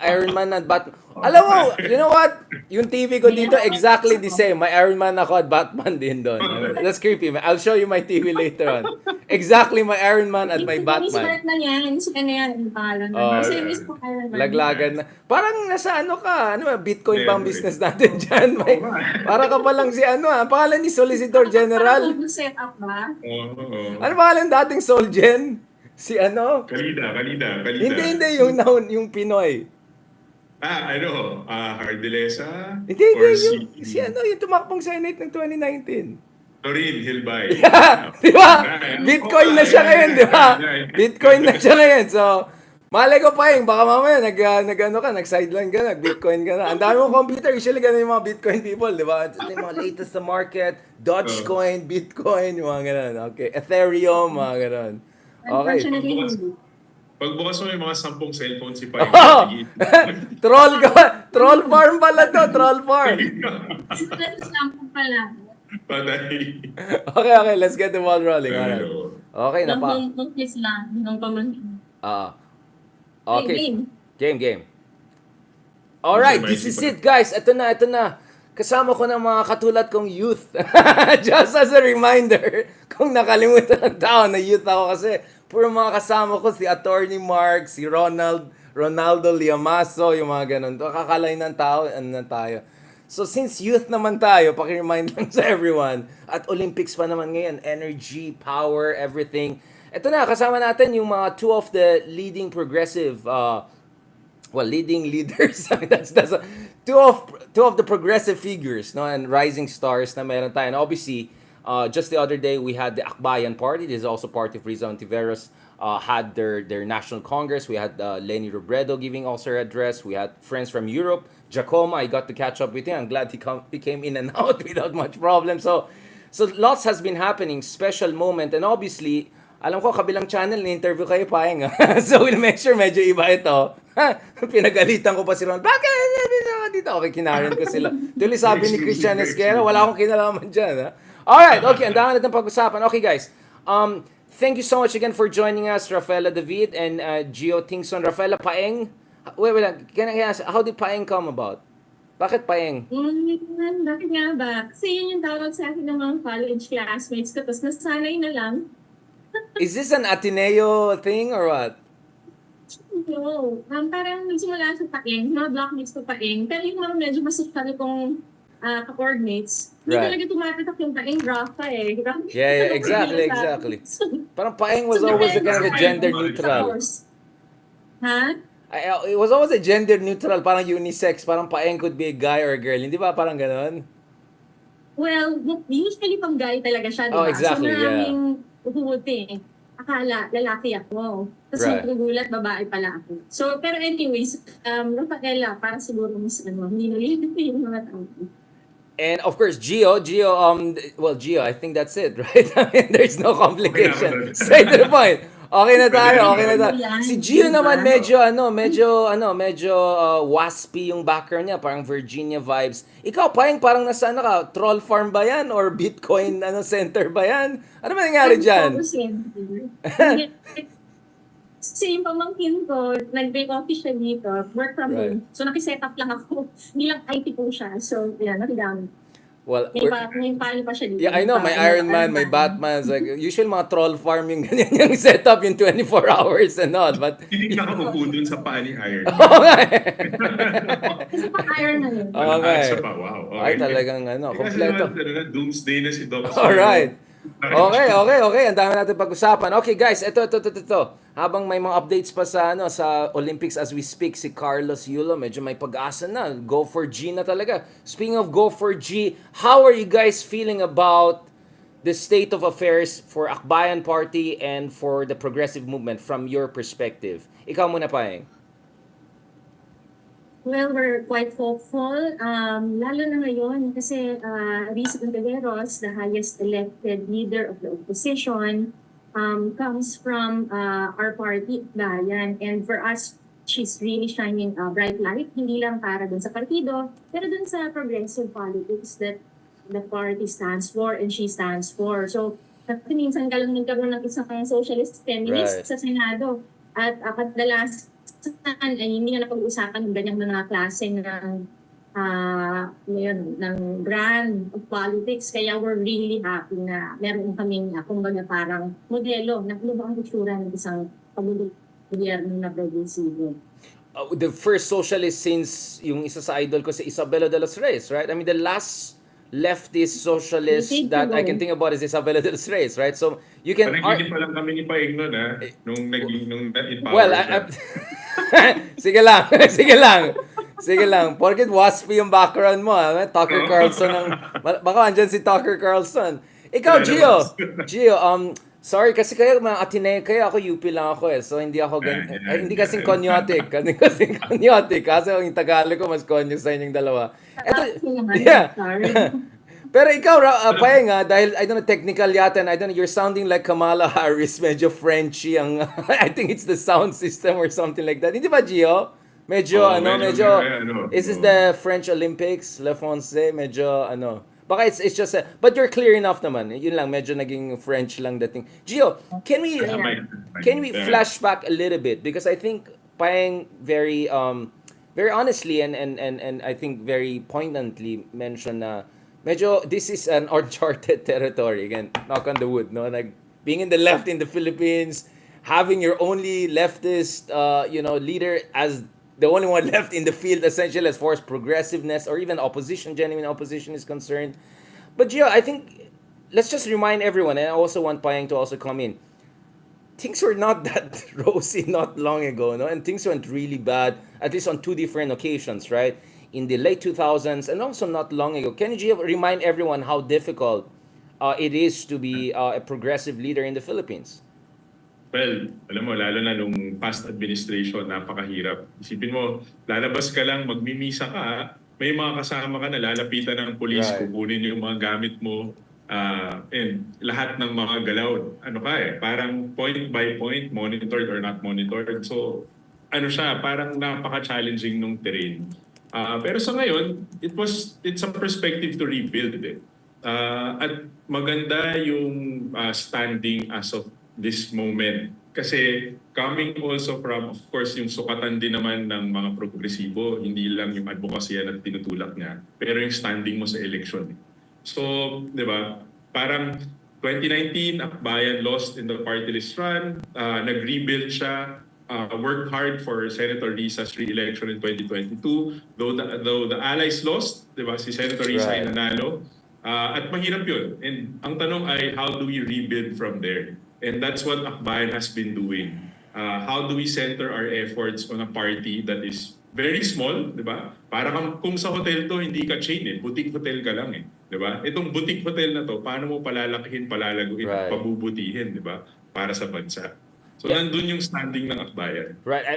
Iron Man at Batman. Alam mo, you know what? Yung TV ko dito, exactly the same. May Iron Man ako at Batman din doon. That's creepy. I'll show you my TV later on. Exactly, my Iron Man at my Batman. na yan. Inisip na yan. Yung pangalan. Kasi miss ko Iron Man. Laglagan na. Parang nasa ano ka? Ano ba? Bitcoin bang business natin dyan? May, para ka pa lang si ano ah. Pangalan ni Solicitor General. Set up ba? Ano pangalan dating Solgen? Si ano? Kalida. Hindi. Yung Pinoy. Hardilesa? Hindi. Or Si ano, yung tumakbong Senate ng 2019. Lorin Hilbay. Di ba? Bitcoin na siya ngayon, di ba? Bitcoin na siya ngayon. So, malay ko pa baka mamaya nag-sideline ka, nag-Bitcoin ka na. Ang dami mong computer, usually ganun yung mga Bitcoin people, di ba? Ito yung mga latest sa market, Dogecoin, Bitcoin, yung mga ganun. Okay, Ethereum, mga ganun. Okay. Pagbukas mo yung mga 10 cellphone si Pai. Troll farm pala to, troll farm. Sample pala. Patay. Okay, let's get the ball rolling. Alright. Okay na pa. Nung kiss lang, nung pamangkin. Okay. Game. Alright, this is it guys. Ito na. Kasama ko ng mga katulad kong youth. Just as a reminder, kung nakalimutan ng tao na youth ako kasi puro mga kasama ko, si Attorney Mark, si Ronaldo Liamaso, yung mga ganun. Kakalay ng tao, ano na tayo. So since youth naman tayo, paki-remind lang sa everyone, at Olympics pa naman ngayon, energy, power, everything. Ito na, kasama natin yung mga two of the leading progressive, leading leaders. that's two of the progressive figures, no, and rising stars na meron tayo. And obviously, just the other day, we had the Akbayan Party. This is also part of Risa Hontiveros. Had their national congress. We had Leni Robredo giving also her address. We had friends from Europe. Giacomo, I got to catch up with him. I'm glad he came in and out without much problem. So lots has been happening. Special moment. And obviously, alam ko, kabilang channel, ni-interview kayo pa So we'll make sure medyo iba ito. Pinagalitan ko pa si Ron. Bakit dito? Okay, kinarin ko sila. Tuloy sabi ni Christian Esquera, wala akong kinalaman dyan. Alright, okay, ang dami natin pag-usapan. Okay guys, thank you so much again for joining us, Rafaela David and Gio Tingson. Rafaela, Paeng? Wait, can I ask, how did Paeng come about? Bakit Paeng? Bakit nga ba? Kasi yun yung tawag sa akin ng mga college classmates ko. Tapos nasanay na lang. Is this an Ateneo thing or what? No. Parang nagsimula sa Paeng, mga blockmates ko Paeng. Pero yung mga medyo masukal kong ka-coordinates, hindi talaga tumatak yung Paeng, Rafa Yeah, exactly. Parang Paeng was always a kind of a gender neutral. It was always a gender neutral, parang unisex. Parang Paeng could be a guy or a girl. Hindi ba parang ganon? Well, usually pang guy talaga siya, diba? Oh, exactly, so maraming uhuti. Akala, lalaki ako. Tapos nagugulat, babae pala ako. So, pero anyways, Rafaela, para siguro mas hindi nalilito yung mga tao. And of course, Gio, I think that's it, right? I mean, there's no complication. Straight to the point. Okay na tayo. Si Gio naman medyo waspy yung background niya, parang Virginia vibes. Ikaw, parang nasa ka, troll farm ba yan? Or Bitcoin center ba yan? Ano ba nangyari dyan? Kasi yung pamangkin ko, nag-bake office siya dito, work from home. So, nakiset up lang ako. Hindi lang IT po siya. So, yan, nakidami. Well, may palo pa siya dito. Yeah, I know. May Iron Man, may Batman. Like, usually mga troll farm yung ganyan yung setup yung 24 hours and all. But hindi nakaupo dun sa paa ni Iron Man. Kasi pa Iron Man yun. Okay. Wow. Ay, talagang kompleto. Doomsday na si Doc. Alright. Okay. Ang dami natin pag-usapan. Okay, guys, ito. Habang may mga updates pa sa Olympics as we speak, si Carlos Yulo, medyo may pag-asa na. Go for G na talaga. Speaking of go for G, how are you guys feeling about the state of affairs for Akbayan Party and for the progressive movement from your perspective? Ikaw muna, Paeng. Well, we're quite hopeful, lalo na ngayon kasi Risa Hontiveros, the highest elected leader of the opposition, comes from our party, Bayan. And for us, she's really shining a bright light, hindi lang para dun sa partido, pero dun sa progressive politics that the party stands for and she stands for. So, minsan ka lang nagkaroon ng isang socialist feminist sa Senado. At kadalas ay hindi na napag-usapan ng ganyang mga klase ng brand of politics. Kaya we're really happy na meron kaming, kumbaga parang modelo na ano ba ang itsura ng isang pag-gobyerno na progresibo. The first socialist since yung isa sa idol ko si Isabela de los Reyes, right? I mean, the last leftist socialist that I can think about is Isabela de los Reyes, right? So you can Panaginip pa lang kami ni Paig nun, nung in power well, siya. sige lang, sige lang. Sige lang. Porket waspy yung background mo, Tucker Carlson ang baka andyan si Tucker Carlson. Ikaw, Gio. Gio, sorry kasi kayo mga Ateneo, kayo ako UP lang ako eh. So hindi ako hindi kasing konyotic. Kasi konyotic. Kasi yung Tagalog ko mas konyo sa inyong dalawa. Yeah. Pero ikaw, Paeng, dahil I don't know, technical yata, and I don't know, you're sounding like Kamala Harris, medyo Frenchy ang, I think it's the sound system or something like that. Hindi ba, Gio? Medyo, is this the French Olympics, Le Fonse, medyo, baka it's just, but you're clear enough naman. Yun lang, medyo naging French lang dating. Gio, can we flash back a little bit? Because I think Paeng very honestly and I think very poignantly mentioned na medyo this is an uncharted territory. Again, knock on the wood, no? Like being in the left in the Philippines, having your only leftist, leader as the only one left in the field, essentially, as far as progressiveness or even opposition, genuine opposition is concerned. But Gio, I think let's just remind everyone, and I also want Paeng to also come in. Things were not that rosy not long ago, no? And things went really bad, at least on two different occasions, right? In the late 2000s and also not long ago. Can you Gio, remind everyone how difficult it is to be a progressive leader in the Philippines? Well, alam mo, lalo na nung past administration, napakahirap. Isipin mo, lalabas ka lang, magmimisa ka, may mga kasama ka na lalapitan ng polis, Right. kukunin yung mga gamit mo, and lahat ng mga galaw, parang point by point, monitored or not monitored. So, parang napaka-challenging nung terrain. Pero sa ngayon, it's a perspective to rebuild it. At maganda yung standing as of this moment. Kasi coming also from, of course, yung sukatan din naman ng mga progresibo, hindi lang yung advocacy na tinutulak niya, pero yung standing mo sa election. So, di ba, parang 2019, Akbayan lost in the party list run, nag-rebuild siya, worked hard for Senator Risa's re-election in 2022, though the allies lost, di ba, si Senator Risa ay nanalo, at mahirap yun. And ang tanong ay, how do we rebuild from there? And that's what Akbayan has been doing. How do we center our efforts on a party that is very small, di ba? Para kung sa hotel to, hindi ka chain boutique hotel ka lang di ba? Itong boutique hotel na to, paano mo palalakihin, palalaguin, pabubutihin, di ba? Para sa bansa. So nandun yung standing ng Akbayan. Right.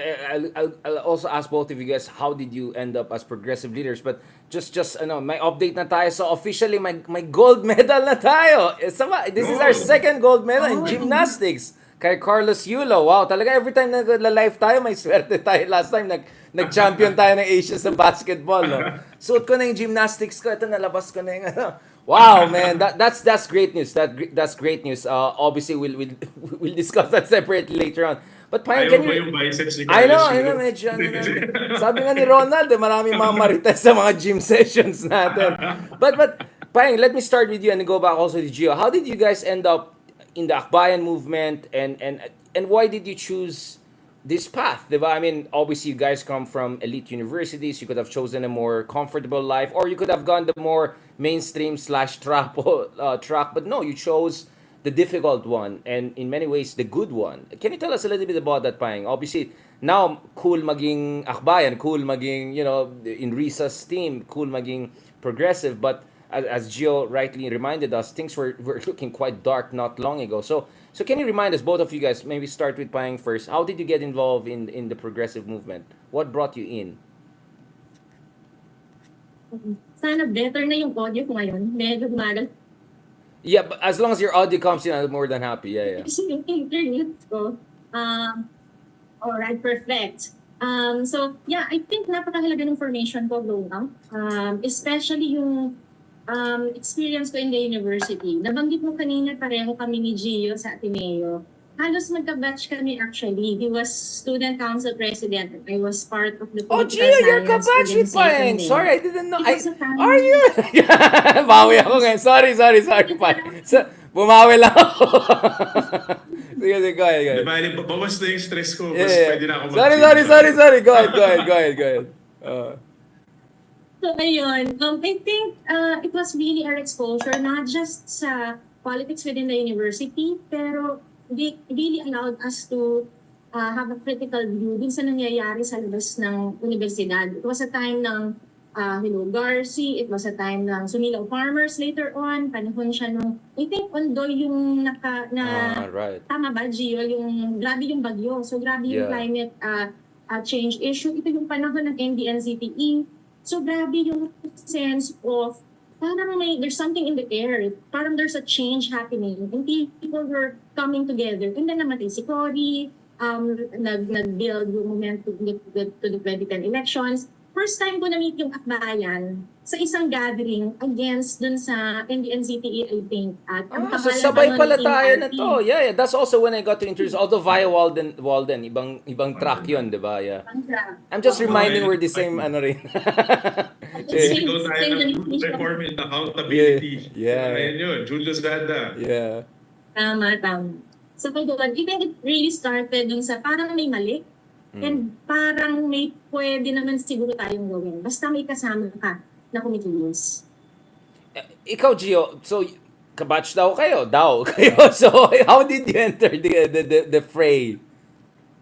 I'll also ask both of you guys, how did you end up as progressive leaders? But just may update na tayo. So officially, may gold medal na tayo. This is our second gold medal in gymnastics. Kay Carlos Yulo. Wow, talaga every time nag-live tayo, may swerte tayo. Last time, nag-champion tayo ng Asia sa basketball. No? Suot ko na yung gymnastics ko. Ito, nalabas ko na yung Wow, man, that's great news. That's great news. Obviously, we'll discuss that separately later on. But Paeng, can you? Yung biceps ni I Carlos know, medyo. Sabi nga ni Ronald, maraming mga marites sa mga gym sessions natin. But Paeng, let me start with you and go back also to Gio. How did you guys end up in the Akbayan movement, and why did you choose this path, diba? I mean, obviously you guys come from elite universities. You could have chosen a more comfortable life, or you could have gone the more mainstream / track. But no, you chose the difficult one, and in many ways the good one. Can you tell us a little bit about that, Paeng? Obviously, now cool maging Akbayan, cool maging in Risa's team, cool maging progressive. But as Gio rightly reminded us, things were looking quite dark not long ago. So can you remind us, both of you guys, maybe start with Paeng first, how did you get involved in the progressive movement? What brought you in? Sana better na yung audio ko ngayon. Medyo gumagal. Yeah, but as long as your audio comes in, I'm more than happy. Yeah. Kasi yung internet ko. Alright, perfect. So, yeah, I think napakahalaga ng formation ko growing up. Especially yung experience ko in the university. Nabanggit mo kanina, pareho kami ni Gio sa Ateneo. halos magka-batch kami actually. He was student council president. I was part of the Oh, political Gio, you're science kabatch with organization Paeng. there. Sorry, I didn't know. It was a Are family. you? Bawi ako ngayon. Sorry, Paeng. So, bumawi lang ako. Sige, sige, go ahead, go Di ahead. ba, bawas na yung stress ko. Yeah, Mas yeah. pwede na ako Sorry, mag-change. Go ahead. So, ayun. I think it was really our exposure, not just sa politics within the university, pero they really allowed us to have a critical view dun sa nangyayari sa labas ng universidad. It was a time ng Hello Garci, it was a time ng Sumilaw Farmers later on, panahon siya nung, I think, Ondoy yung Right. tama ba, Gio, yung grabe yung bagyo. So, grabe yung Yeah. climate change issue. Ito yung panahon ng NDNCTE. So, grabe yung sense of parang there's something in the air. Parang there's a change happening. And people were coming together. And then namatay si Cory, nag-build yung momentum to the 2010 elections. First time ko na-meet yung akbayan sa isang gathering against dun sa NDNCTE, I think. At ang So pangalan sabay nun, pala Team tayo na RP. to. Yeah. That's also when I got to introduce. Although via Walden, ibang track yun, di ba? Yeah. I'm just reminding we're the same, ano rin. Same- Ikaw tayo same ng definition. reform and accountability. Yeah. Ayan yun, Julius Gada. Yeah. Tama. So, I think it really started dun sa parang may mali. And parang may pwede naman siguro tayong gawin. Basta may kasama ka na kumikilos. Ikaw, Gio, so kabatch daw kayo. So how did you enter the fray?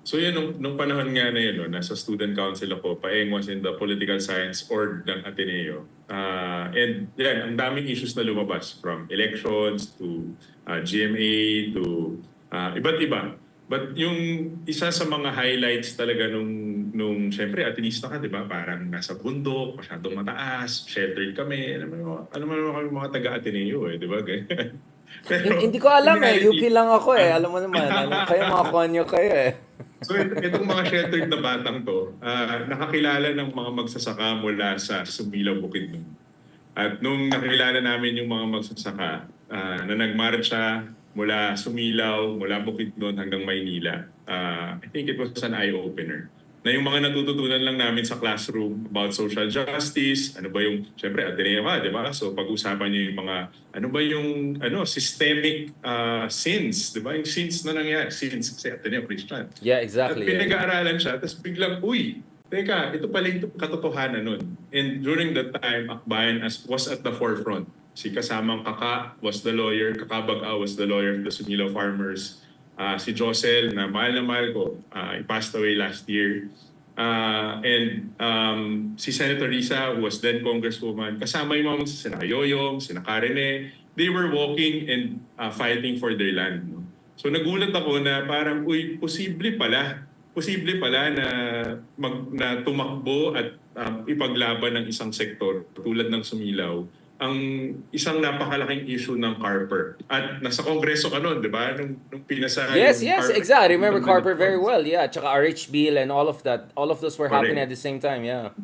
So yun, nung panahon nga na yun, no, nasa student council ako, Paeng was in the political science org ng Ateneo. And yan, ang daming issues na lumabas from elections to GMA to iba't iba. But yung isa sa mga highlights talaga nung syempre Atenista ka, di ba? Parang nasa bundok, masyadong mataas, sheltered kami. Alam mo kami mga taga-Ateneo di ba? Hindi ko alam in reality, UP lang ako Alam mo naman, kayo mga konyo kayo So itong mga sheltered na batang to, nakakilala ng mga magsasaka mula sa Sumilaw, Bukidnon. At nung nakilala namin yung mga magsasaka na nagmarcha mula Sumilaw, mula Bukidnon hanggang Maynila, I think it was an eye-opener. Na yung mga natututunan lang namin sa classroom about social justice, ano ba yung, syempre, Ateneo ka, di ba? So pag-usapan niyo yung mga, ano ba yung systemic sins, di ba? Yung sins na nangyari, sins kasi Ateneo, Christian. Yeah, exactly. At pinag-aaralan siya, tapos biglang, uy, teka, ito pala yung katotohanan nun. And during that time, Akbayan was at the forefront. Si kasamang Kaka was the lawyer, Kakabag-a was the lawyer of the Sumilaw Farmers. Si Josel, na mahal ko, he passed away last year. And si Senator Risa, who was then Congresswoman, kasama yung mga sina Yoyong, sina Karene, they were walking and fighting for their land. No? So nagulat ako na parang, uy, posible pala na tumakbo at ipaglaban ng isang sektor tulad ng Sumilaw ang isang napakalaking issue ng Carper. At nasa Kongreso ka nun, di ba? Nung pinasa Yes, yung Carper. exactly. I remember Carper very well. Yeah, tsaka RH Bill and all of that. All of those were happening at the same time, yeah.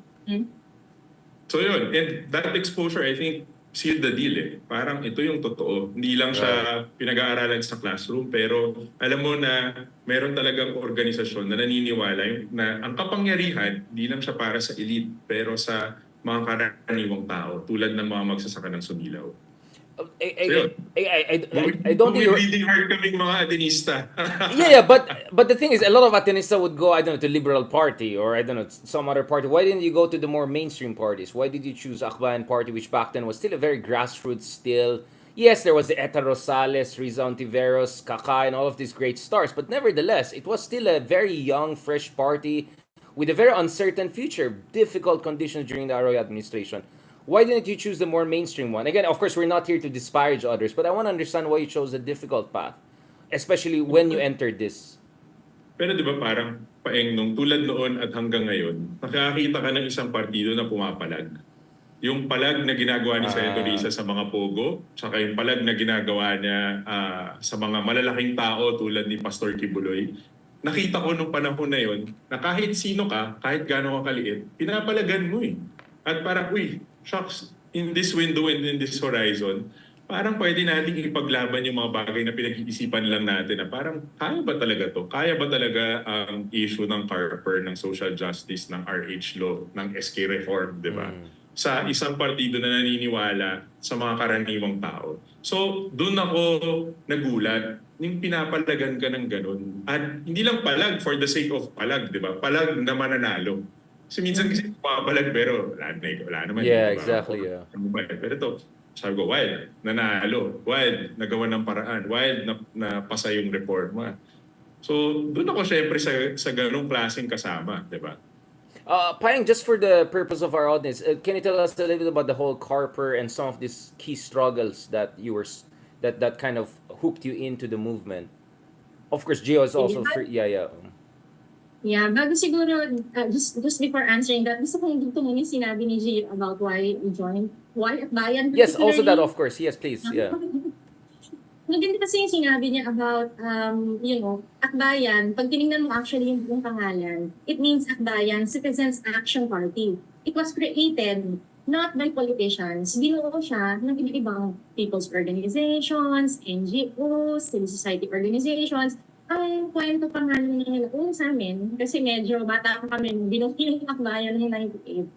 So yun, and that exposure, I think, sealed the deal Parang ito yung totoo. Hindi lang siya pinag-aaralan sa classroom, pero alam mo na meron talagang organisasyon na naniniwala na ang kapangyarihan, hindi lang siya para sa elite, pero sa mga karaniwang tao tulad ng mga magsasaka ng Sumilaw. I don't think reading hard kaming mga Atenista. yeah, but the thing is, a lot of Atenista would go, I don't know, to Liberal Party or I don't know, some other party. Why didn't you go to the more mainstream parties? Why did you choose Akbayan Party, which back then was still a very grassroots still? Yes, there was the Eta Rosales, Risa Hontiveros, Kaka, and all of these great stars, but nevertheless, it was still a very young, fresh party with a very uncertain future, difficult conditions during the Arroyo administration. Why didn't you choose the more mainstream one? Again, of course, we're not here to disparage others, but I want to understand why you chose a difficult path, especially when you entered this. Pero di ba parang Paeng nung tulad noon at hanggang ngayon, nakakita ka ng isang partido na pumapalag. Yung palag na ginagawa ni Senator Risa sa mga pogo, tsaka yung palag na ginagawa niya sa mga malalaking tao tulad ni Pastor Kibuloy, nakita ko nung panahon na yon na kahit sino ka, kahit gaano ka kaliit, pinapalagan mo At parang, uy, shucks, in this window and in this horizon, parang pwede nating ipaglaban yung mga bagay na pinag-iisipan lang natin na parang kaya ba talaga to? Kaya ba talaga ang issue ng Carper, ng social justice, ng RH law, ng SK reform, di ba? Sa isang partido na naniniwala sa mga karaniwang tao. So, doon ako nagulat. Yung pinapalagan ka ng ganun. At hindi lang palag for the sake of palag, di ba? Palag na mananalo. Kasi minsan kasi papalag pero wala naman, Yeah, di ba? exactly, yeah. Pero ito, sabi ko, wild, nanalo. Wild, nagawa ng paraan. Wild, napasa yung reforma. So, doon ako syempre sa ganung klaseng kasama, di ba? Payang, just for the purpose of our audience, can you tell us a little bit about the whole Carper and some of these key struggles that that kind of hooked you into the movement? Of course, Gio is also free. Yeah, yeah. Yeah, bago siguro, just before answering that, gusto kong dito muna yung sinabi ni Gio about why I joined. Why at Bayan Yes, also that, particularly. of course. Yes, please. Yeah. Maganda kasi yung sinabi niya about, Akbayan, pag tinignan mo actually yung pangalan, it means Akbayan Citizens Action Party. It was created not by politicians. Binuo siya ng ibang people's organizations, NGOs, civil society organizations. Ang kwento pa nga nila sa amin, kasi medyo bata pa kami, binuo yung Akbayan ng 98.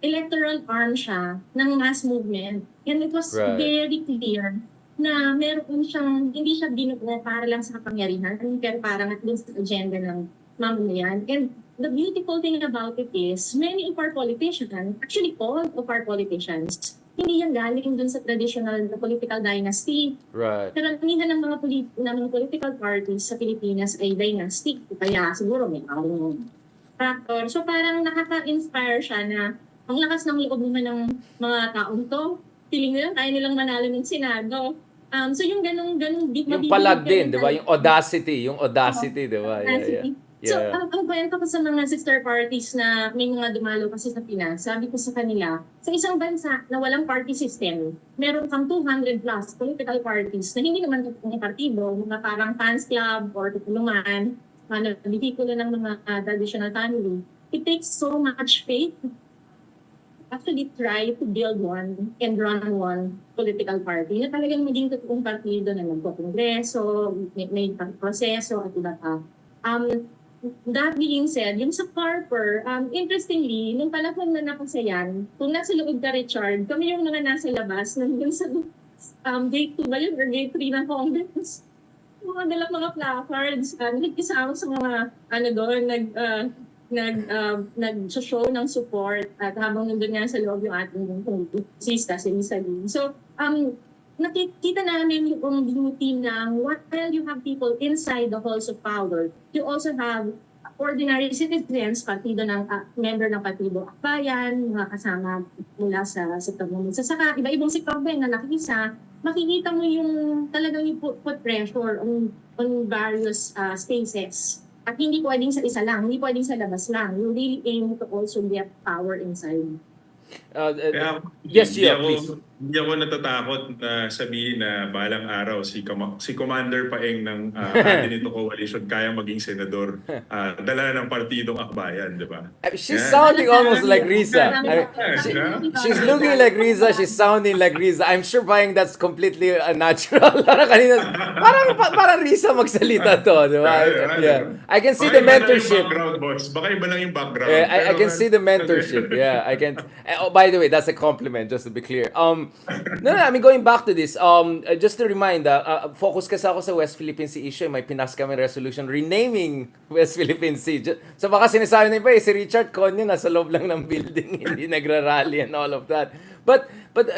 Electoral arm siya ng mass movement. And it was Right. very clear na meron siyang, hindi siya binuo para lang sa kapangyarihan, pero parang at least agenda ng mamamayan. And the beautiful thing about it is, many of our politicians, actually all of our politicians, hindi yan galing dun sa traditional na political dynasty. Right. Karamihan ng mga political parties sa Pilipinas ay dynastic. Kaya siguro may factor. So parang nakaka-inspire siya na ang lakas ng loob naman ng mga taong to, feeling nila kaya nilang manalo ng Senado. So yung ganung Yung palag din, di ba? Yung audacity, di ba? Yeah, yeah. So, Yeah. ang kwento ko sa mga sister parties na may mga dumalo kasi sa Pinas, sabi ko sa kanila, sa isang bansa na walang party system, meron kang 200 plus political parties na hindi naman mga partido, mga parang fans club or tutulungan, bihikulo ng mga traditional family. It takes so much faith actually try to build one and run one political party na talagang maging totoong partido na nagpo-kongreso, may proseso at iba pa. That being said, yung sa Carper, interestingly, nung panahon na nakasayan, kung nasa loob ka, Richard, kami yung mga nasa labas, nandun sa grade 2 ba yun or grade 3 ng Congress? Mga dalang mga placards, nagkisama sa mga, doon, nag-show ng support at habang nandun nga sa loob yung ating kongresista, si Risa. So, nakikita namin yung beauty ng while you have people inside the halls of power, you also have ordinary citizens, partido ng member ng Partido Akbayan, mga kasama mula sa community. Saka iba-ibang sektor din na nakikisa, makikita mo yung talagang yung put pressure on various spaces. At hindi pwedeng sa isa lang, hindi pwedeng sa labas lang. You really aim to also get power inside. Kaya Yes, Gio, please. Hindi ako natatakot na sabihin na balang araw si Commander Paeng ng Atenito Coalition kaya maging senador. Dala ng partidong Akbayan, di ba? She's Yeah. sounding almost like Risa. She's looking like Risa. She's sounding like Risa. I'm sure buying that's completely natural. parang Risa magsalita to, di ba? Yeah. I can see the mentorship. Baka iba lang yung background. I can see the mentorship. Yeah, I can. Oh, by the way, that's a compliment, just to be clear. No, I mean, going back to this, just to remind, focus kasi ako sa West Philippine Sea issue. May pinas kami resolution renaming West Philippine Sea. So baka sinasabi na iba, si Richard Conyo nasa loob lang ng building, hindi nagra-rally and all of that. But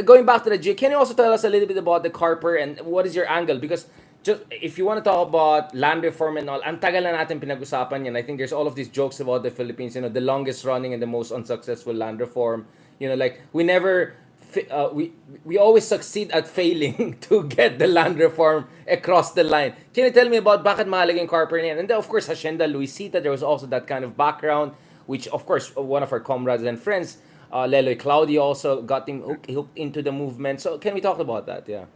going back to the G, can you also tell us a little bit about the Carper and what is your angle? Because just if you want to talk about land reform and all, ang tagal na natin pinag-usapan yan. I think there's all of these jokes about the Philippines, the longest running and the most unsuccessful land reform. Like we never, we always succeed at failing to get the land reform across the line. Can you tell me about bakit mahalaga yung Carper niyan? And then of course, Hacienda Luisita, there was also that kind of background, which of course, one of our comrades and friends, Leloy Claudio also got him hooked into the movement. So can we talk about that? Yeah.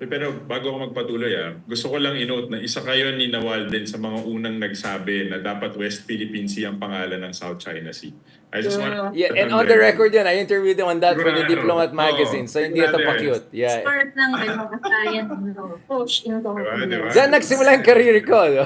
Pero bago ako magpatuloy, gusto ko lang i-note na isa kayo ni Walden sa mga unang nagsabi na dapat West Philippine Sea ang pangalan ng South China Sea. I just want Yeah, to and on the record yan, I interviewed him on that for the Sigurado. Diplomat magazine. So hindi ito Sigurado yan. pa-cute. Yeah. Start ng kasayan, coach in Diba? Diyan nagsimula yung career ko. No?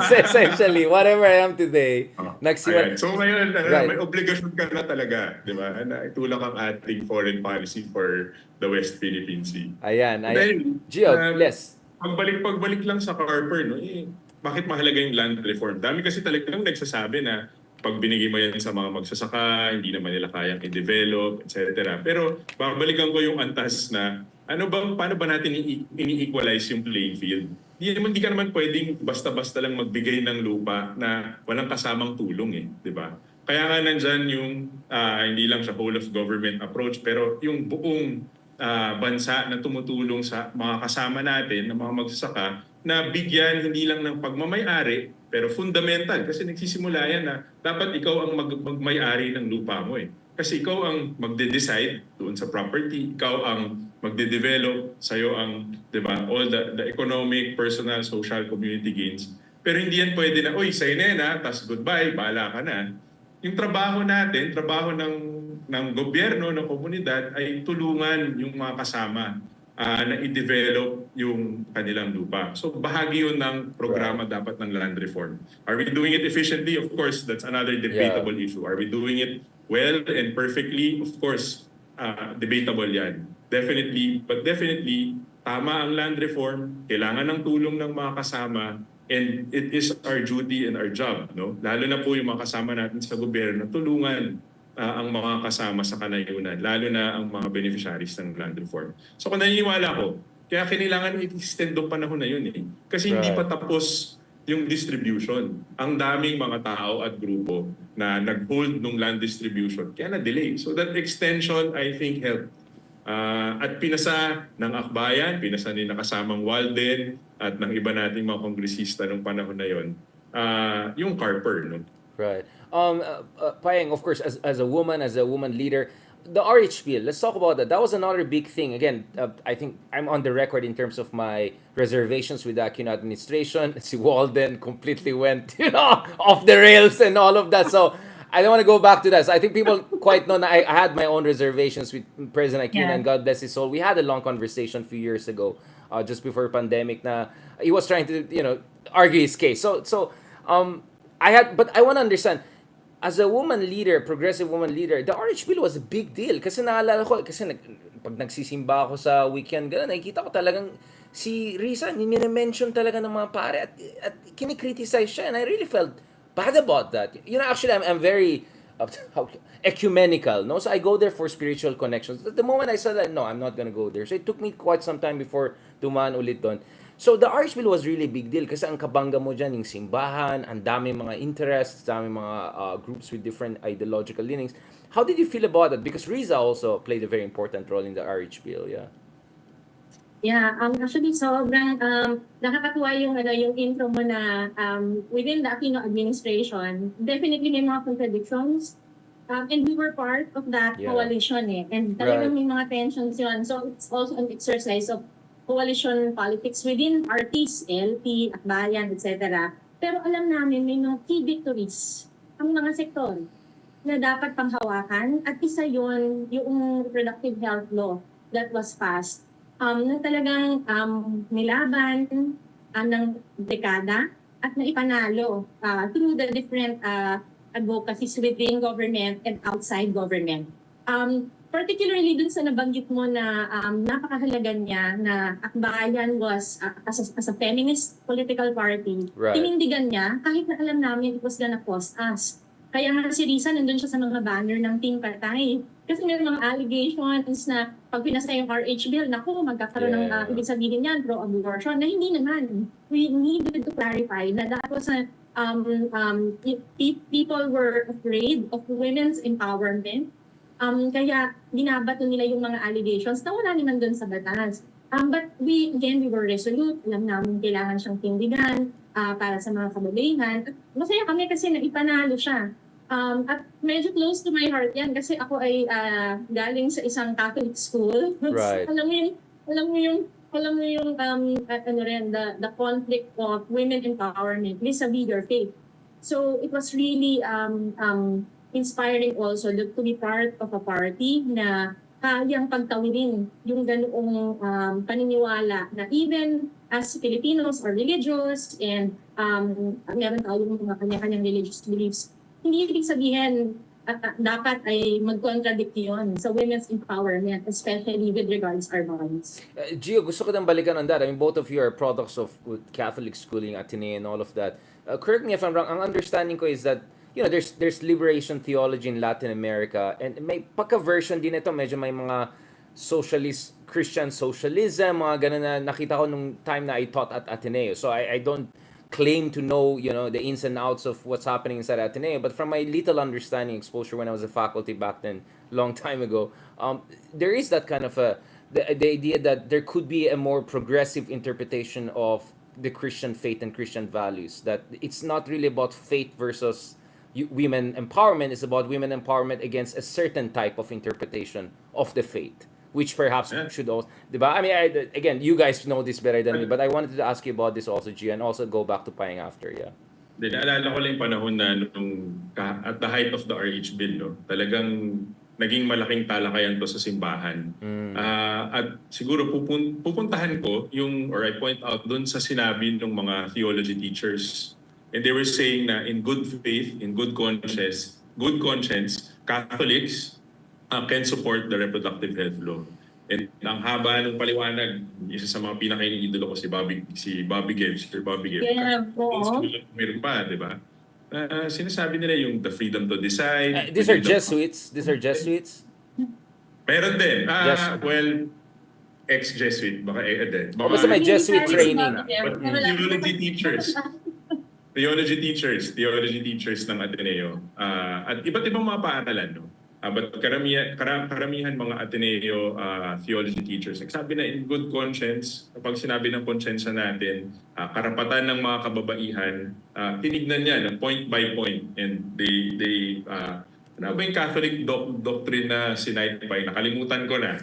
So essentially, whatever I am today, nagsimula. Ayan. So ngayon, Right. may obligasyon ka na talaga, di ba? Na itulak ang ating foreign policy for the West Philippine Sea. Ayan. Then, Gio, yes. pagbalik lang sa Carper, no? Bakit mahalaga yung land reform? Dami kasi talagang nagsasabi na pag binigay mo yan sa mga magsasaka, hindi naman nila kayang i-develop, etc. Pero babalikan ko yung antas na paano ba natin ini-equalize yung playing field? Di ka naman pwedeng basta-basta lang magbigay ng lupa na walang kasamang tulong di ba? Kaya nga nandyan yung hindi lang sa whole of government approach, pero yung buong bansa na tumutulong sa mga kasama natin, na mga magsasaka, na bigyan hindi lang ng pagmamay-ari, pero fundamental. Kasi nagsisimula yan na dapat ikaw ang magmay-ari ng lupa mo Kasi ikaw ang magde-decide doon sa property, ikaw ang magde-develop, sa'yo ang, di ba, all the economic, personal, social, community gains. Pero hindi yan pwede na, sa'yo na yan tas goodbye, bahala ka na. Yung trabaho natin, trabaho ng gobyerno, ng komunidad, ay tulungan yung mga kasama na i-develop yung kanilang lupa. So bahagi yun ng programa dapat ng land reform. Are we doing it efficiently? Of course, that's another debatable issue. Are we doing it well and perfectly? Of course, debatable yan. Definitely, but definitely, tama ang land reform, kailangan ng tulong ng mga kasama, and it is our duty and our job, no? Lalo na po yung mga kasama natin sa gobyerno, tulungan ang mga kasama sa kanayunan, lalo na ang mga beneficiaries ng land reform. So kung naniniwala ko, kaya kailangan i-extend yung panahon na yun Kasi hindi pa tapos yung distribution. Ang daming mga tao at grupo na nag-hold ng land distribution, kaya na-delay. So that extension, I think, helped. At pinasa ng akbayan, pinasa ni nakasamang Walden at ng iba nating mga kongresista nung panahon na yon, yung Carper, no? Right. Payeng, of course, as a woman leader, the RH bill, let's talk about that. That was another big thing. Again, I think I'm on the record in terms of my reservations with the Aquino administration. Si Walden completely went, off the rails and all of that. So I don't want to go back to that. So I think people quite know that I had my own reservations with President Aquino, and God bless his soul. We had a long conversation a few years ago, just before pandemic, na he was trying to, argue his case. So but I want to understand, as a woman leader, progressive woman leader, the RH bill was a big deal. Kasi naalala ko, pag nagsisimba ako sa weekend, gano'n, nakikita ko talagang si Risa, nire-mention talaga ng mga pare at kinikriticize siya. And I really felt bad about that. Actually, I'm very ecumenical, no? So I go there for spiritual connections. At the moment I said that, no, I'm not gonna go there. So it took me quite some time before dumaan ulit doon. So the RH bill was really big deal kasi ang kabangga mo dyan, yung simbahan, ang dami mga interests, dami mga groups with different ideological leanings. How did you feel about that? Because Risa also played a very important role in the RH bill, Yeah, actually sobrang nakakatuwa yung intro mo na within the Aquino administration, definitely may mga contradictions. And we were part of that coalition And talagang may mga tensions yun. So it's also an exercise of coalition politics within parties, LP, Akbayan, etc. Pero alam namin may mga key victories ang mga sektor na dapat panghawakan, at isa yon yung reproductive health law that was passed na talagang nilaban ng dekada at naipanalo through the different advocacies within government and outside government. Particularly dun sa nabanggit mo na napakahalaga niya na Akbayan was as a feminist political party. Right. Tinindigan niya kahit na alam namin it was gonna cost us. Kaya nga si Risa nandun siya sa mga banner ng Team Patay. Kasi may mga allegations na pag pinasa yung RH bill, naku, magkakaroon ng ibig sabihin yan, pro-abortion, na hindi naman. We needed to clarify na that was people were afraid of women's empowerment. Kaya binabato nila yung mga allegations na wala naman doon sa batas. But we were resolute. Alam namin kailangan siyang tindigan para sa mga kababaihan. At masaya kami kasi naipanalo siya. At medyo close to my heart yan kasi ako ay galing sa isang Catholic school. Right. Alam mo yung alam mo yung ano rin, the conflict of women empowerment vis-a-vis their faith. So it was really inspiring also to be part of a party na kayang pagtawidin yung ganoong paniniwala na even as Filipinos or religious and meron tayong mga kanya-kanyang religious beliefs, hindi ibig sabihin dapat ay mag-contradict yun sa women's empowerment, especially with regards our bodies. Gio, gusto ko nang balikan on that. I mean, both of you are products of Catholic schooling, Ateneo, and all of that. Correct me if I'm wrong. Ang understanding ko is that, you know, there's liberation theology in Latin America, and may pagka-version din ito. Medyo may mga socialist, Christian socialism, mga ganun na nakita ko nung time na I taught at Ateneo. So I don't claim to know, you know, the ins and outs of what's happening inside Ateneo, but from my little understanding, exposure when I was a faculty back then, long time ago, there is that kind of the idea that there could be a more progressive interpretation of the Christian faith and Christian values. That it's not really about faith versus women empowerment. It's about women empowerment against a certain type of interpretation of the faith, which perhaps should also, diba? I mean, again, you guys know this better than me, but I wanted to ask you about this also, Gia, and also go back to Paying after, yeah. Naalala ko lang yung panahon na at the height of the RH bill, no, talagang naging malaking talakayan to sa simbahan. At siguro pupuntahan ko or I point out doon sa sinabi ng mga theology teachers. And they were saying na in good faith, in good conscience, Catholics can support the reproductive health law. And ang haba ng paliwanag, isa sa mga pinaka-iniidolo ko si Bobby Gibbs. Yeah, oo. Meron pa, di ba? Sinasabi nila yung the freedom to decide. These are Jesuits. Meron din. Yes. Well, ex-Jesuit. Baka din. Basta may Jesuit training. But theology teachers ng Ateneo. At iba't ibang mga paaralan, no? But karamihan mga Ateneo theology teachers, nagsabi na in good conscience, kapag sinabi ng konsensya natin, karapatan ng mga kababaihan, tinignan niya ng point by point. And they ano ba yung Catholic doctrine na sinaipay? Nakalimutan ko na.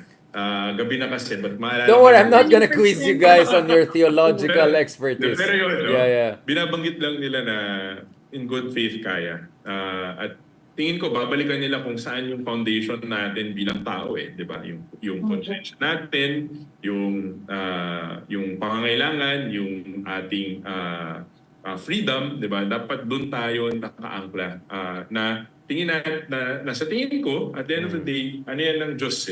Gabi na kasi, but maalala. Don't worry, I'm not gonna quiz you guys on your theological expertise. Pero yun, no? Yeah. Binabanggit lang nila na in good faith kaya. At tingin ko, babalikan nila kung saan yung foundation natin bilang tao di ba? Yung conscience natin, yung pangangailangan, yung ating freedom, di ba? Dapat doon tayo nakaangkla. Na tingin na sa tingin ko, at the end of the day, ano yan ng Diyos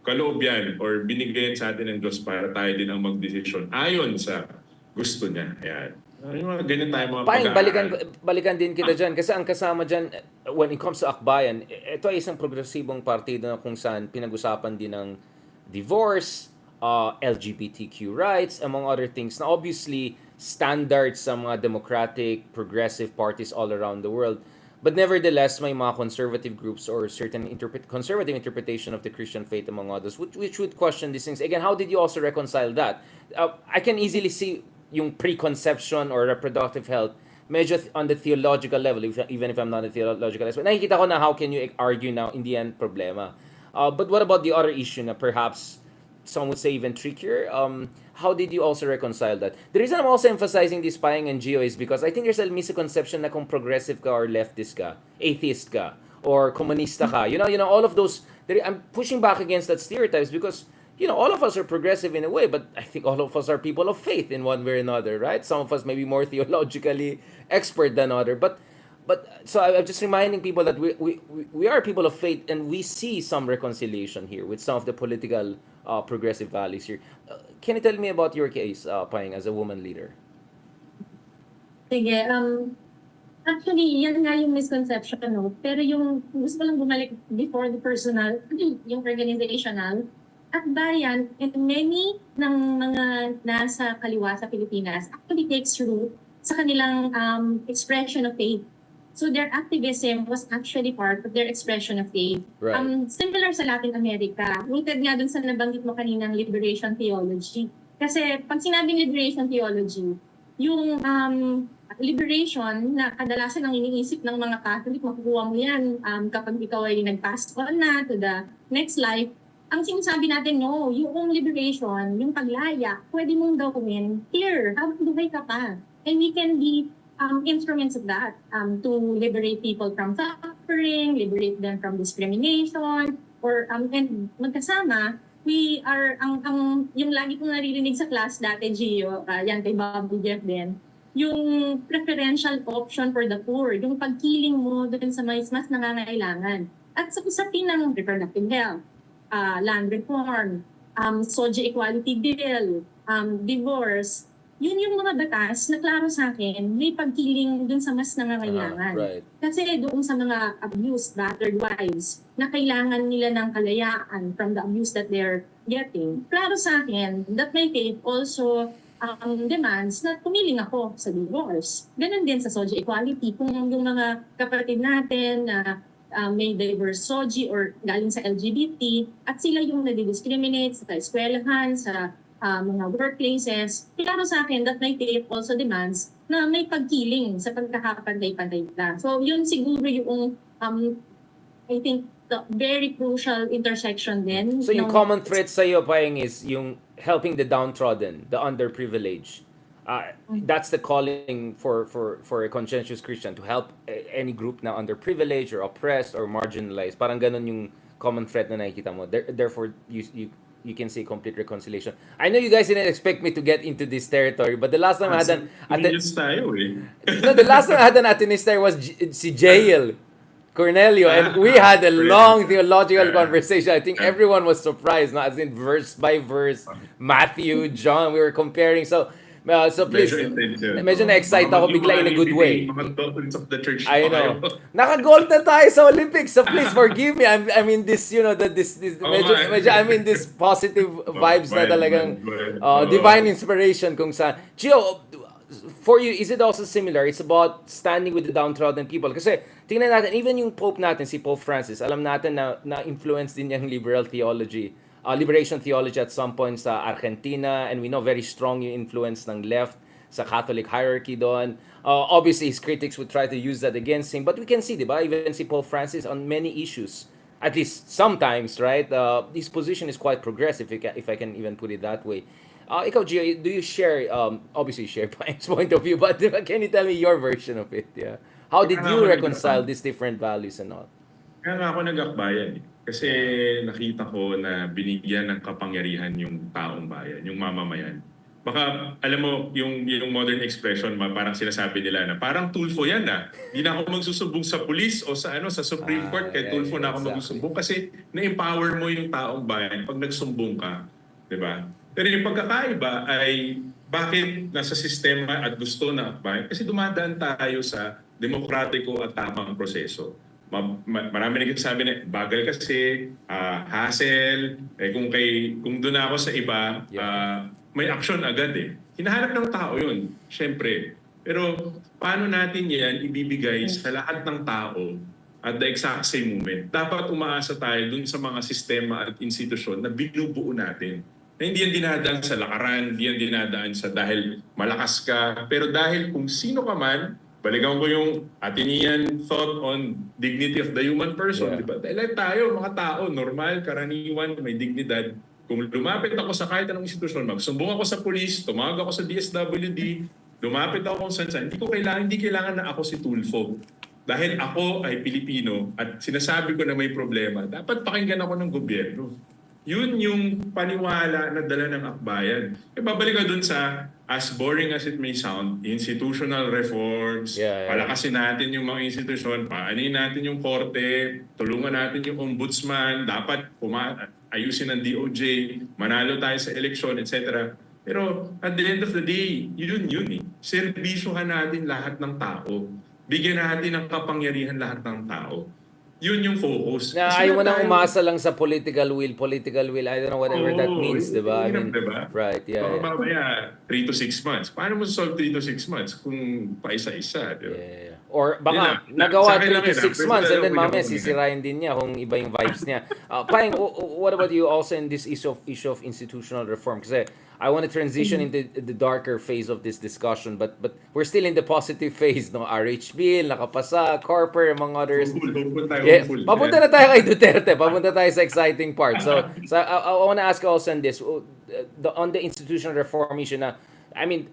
kaloob yan or binigyan sa atin ng Diyos para tayo din ang magdesisyon ayon sa gusto niya. Ayan. Yung mga ganyan tayo mga balikan din kita dyan. Kasi ang kasama dyan, when it comes to Akbayan, ito ay isang progresibong partido na kung saan pinag-usapan din ng divorce, LGBTQ rights, among other things, na obviously standards sa mga democratic, progressive parties all around the world. But nevertheless, may mga conservative groups or certain conservative interpretation of the Christian faith among others, which would question these things. Again, how did you also reconcile that? I can easily see yung preconception or reproductive health medyo on the theological level, even if I'm not a theological expert. Nakikita ko na how can you argue now in the end problema. But what about the other issue na perhaps some would say even trickier? How did you also reconcile that? The reason I'm also emphasizing this Paying and Gio is because I think there's a misconception na kung progressive ka or leftist ka, atheist ka, or komunista ka. You know, all of those, I'm pushing back against that stereotypes because all of us are progressive in a way, but I think all of us are people of faith in one way or another, right? Some of us may be more theologically expert than other, but so I'm just reminding people that we are people of faith and we see some reconciliation here with some of the political progressive values here. Can you tell me about your case, Paying, as a woman leader? Sige, actually, yan nga yung misconception, no? Pero yung gusto ko lang bumalik before the personal, yung organizational, Akbayan and many ng mga nasa kaliwa sa Pilipinas actually takes root sa kanilang expression of faith. So their activism was actually part of their expression of faith. Right. Similar sa Latin America, rooted nga dun sa nabanggit mo kaninang liberation theology. Kasi pag sinabing liberation theology, yung liberation na kadalasan ang iniisip ng mga Catholic, makukuha mo yan kapag ikaw ay nag-pass on na to the next life. ang sinasabi natin, no, yung liberation, yung paglaya, pwede mong gawin here, habang buhay ka pa. And we can be instruments of that, to liberate people from suffering, liberate them from discrimination, or and magkasama, we are, yung lagi kong naririnig sa class dati, Gio, yan kay Bobby Jeff din, yung preferential option for the poor, yung pagkiling mo dun sa mas nangangailangan. At sa usapin ng reproductive health, land reform, SOGI equality bill, divorce, yun yung mga batas na klaro sa akin, may pagkiling dun sa mas nangangailangan. Right. Kasi doon sa mga abused, battered wives, na kailangan nila ng kalayaan from the abuse that they're getting, klaro sa akin that my faith also demands na pumiling ako sa divorce. Ganon din sa SOGI equality. Kung yung mga kapatid natin na may diverse SOGI or galing sa LGBT at sila yung nadi-discriminate sa eskwelahan, sa mga workplaces, klaro sa akin that my faith also demands na may pagkiling sa pagkakapantay-pantay lang. So yun siguro yung I think the very crucial intersection din. So yung common thread sa iyo, Paeng, is yung helping the downtrodden, the underprivileged. That's the calling for a conscientious Christian, to help any group na underprivileged or oppressed or marginalized. Parang ganun yung common thread na nakikita mo. Therefore, you can say complete reconciliation. I know you guys didn't expect me to get into this territory, but the last time I had the last time I had an Atenist there was si Jael Cornelio, and we had a long theological conversation. I think everyone was surprised, no? As in verse by verse, Matthew, John, we were comparing. So please, medyo na-excite ako bigla in a good way. Mga doctrines of the church. I know. Naka-gold na tayo sa Olympics, so please forgive me. I'm in this, medyo I'm in this positive vibes na talagang divine inspiration kung saan. Gio, for you, is it also similar? It's about standing with the downtrodden people. Kasi tingnan natin, even yung Pope natin, si Pope Francis, alam natin na influence din yung liberal theology. Liberation theology at some point sa Argentina, and we know very strong yung influence ng left sa Catholic hierarchy doon. Obviously, his critics would try to use that against him, but we can see, di ba? Even si Pope Francis on many issues, at least sometimes, right? His position is quite progressive, if I can even put it that way. Ikaw, Gio, do you share, obviously share Paeng's point of view, but can you tell me your version of it? Yeah. How did you reconcile these different values and all? Kaya nga ako nag-akbayan eh. Kasi nakita ko na binigyan ng kapangyarihan yung taong bayan, yung mamamayan. Baka, alam mo, yung modern expression, parang sinasabi nila na parang Tulfo yan na. Hindi na ako magsusumbong sa police o sa Supreme Court, kaya Tulfo na ako magsusumbong. Kasi na-empower mo yung taong bayan pag nagsumbong ka. Diba? Pero yung pagkakaiba ay bakit nasa sistema at gusto na akbayan? Kasi dumadaan tayo sa demokratiko at tamang proseso. Marami nagsasabi na bagal kasi, hassle, kung doon ako sa iba, may action agad eh. Hinahanap ng tao yun, syempre. Pero paano natin yan ibibigay sa lahat ng tao at the exact same moment? Dapat umaasa tayo dun sa mga sistema at institusyon na binubuo natin. Na hindi yan dinadaan sa lakaran, hindi yan dinadaan sa dahil malakas ka, pero dahil kung sino ka man, balikan ko yung Athenian thought on dignity of the human person. Yeah. Diba? Dahil tayo, mga tao, normal, karaniwan, may dignidad. Kung lumapit ako sa kahit anong institusyon, magsumbong ako sa police, tumawag ako sa DSWD, lumapit ako kung saan, hindi kailangan na ako si Tulfo. Dahil ako ay Pilipino at sinasabi ko na may problema, dapat pakinggan ako ng gobyerno. Yun yung paniwala na dala ng akbayan. Babalik ka dun sa, as boring as it may sound, institutional reforms, palakasin natin yung mga institusyon, paanin natin yung korte, tulungan natin yung ombudsman, dapat ayusin ng DOJ, manalo tayo sa eleksyon, etc. Pero at the end of the day, yun eh. Serbisyuhan natin lahat ng tao. Bigyan natin ng kapangyarihan lahat ng tao. Yun yung focus. Na ayaw mo nang umasa lang sa political will, I don't know whatever that means, di ba? Diba? Right, yeah. Mamaya, 3 to 6 months. Paano mo solve 3 to 6 months kung paisa-isa? Diba? Yeah. Or Yun lang. baka nagawa Sa akin 3 lang to yun, 6 months and personal then opinion mamaya ko naman. sisirain din niya kung iba yung vibes niya. Payeng, what about you also in this issue of institutional reform? Kasi I want to transition into the darker phase of this discussion, but we're still in the positive phase, no? RH bill, nakapasa, Corper, among others. Hopeful tayo, Yeah, hopeful. papunta na tayo kay Duterte. Papunta tayo sa exciting part. So I want to ask also on this, on the institutional reform issue na, I mean,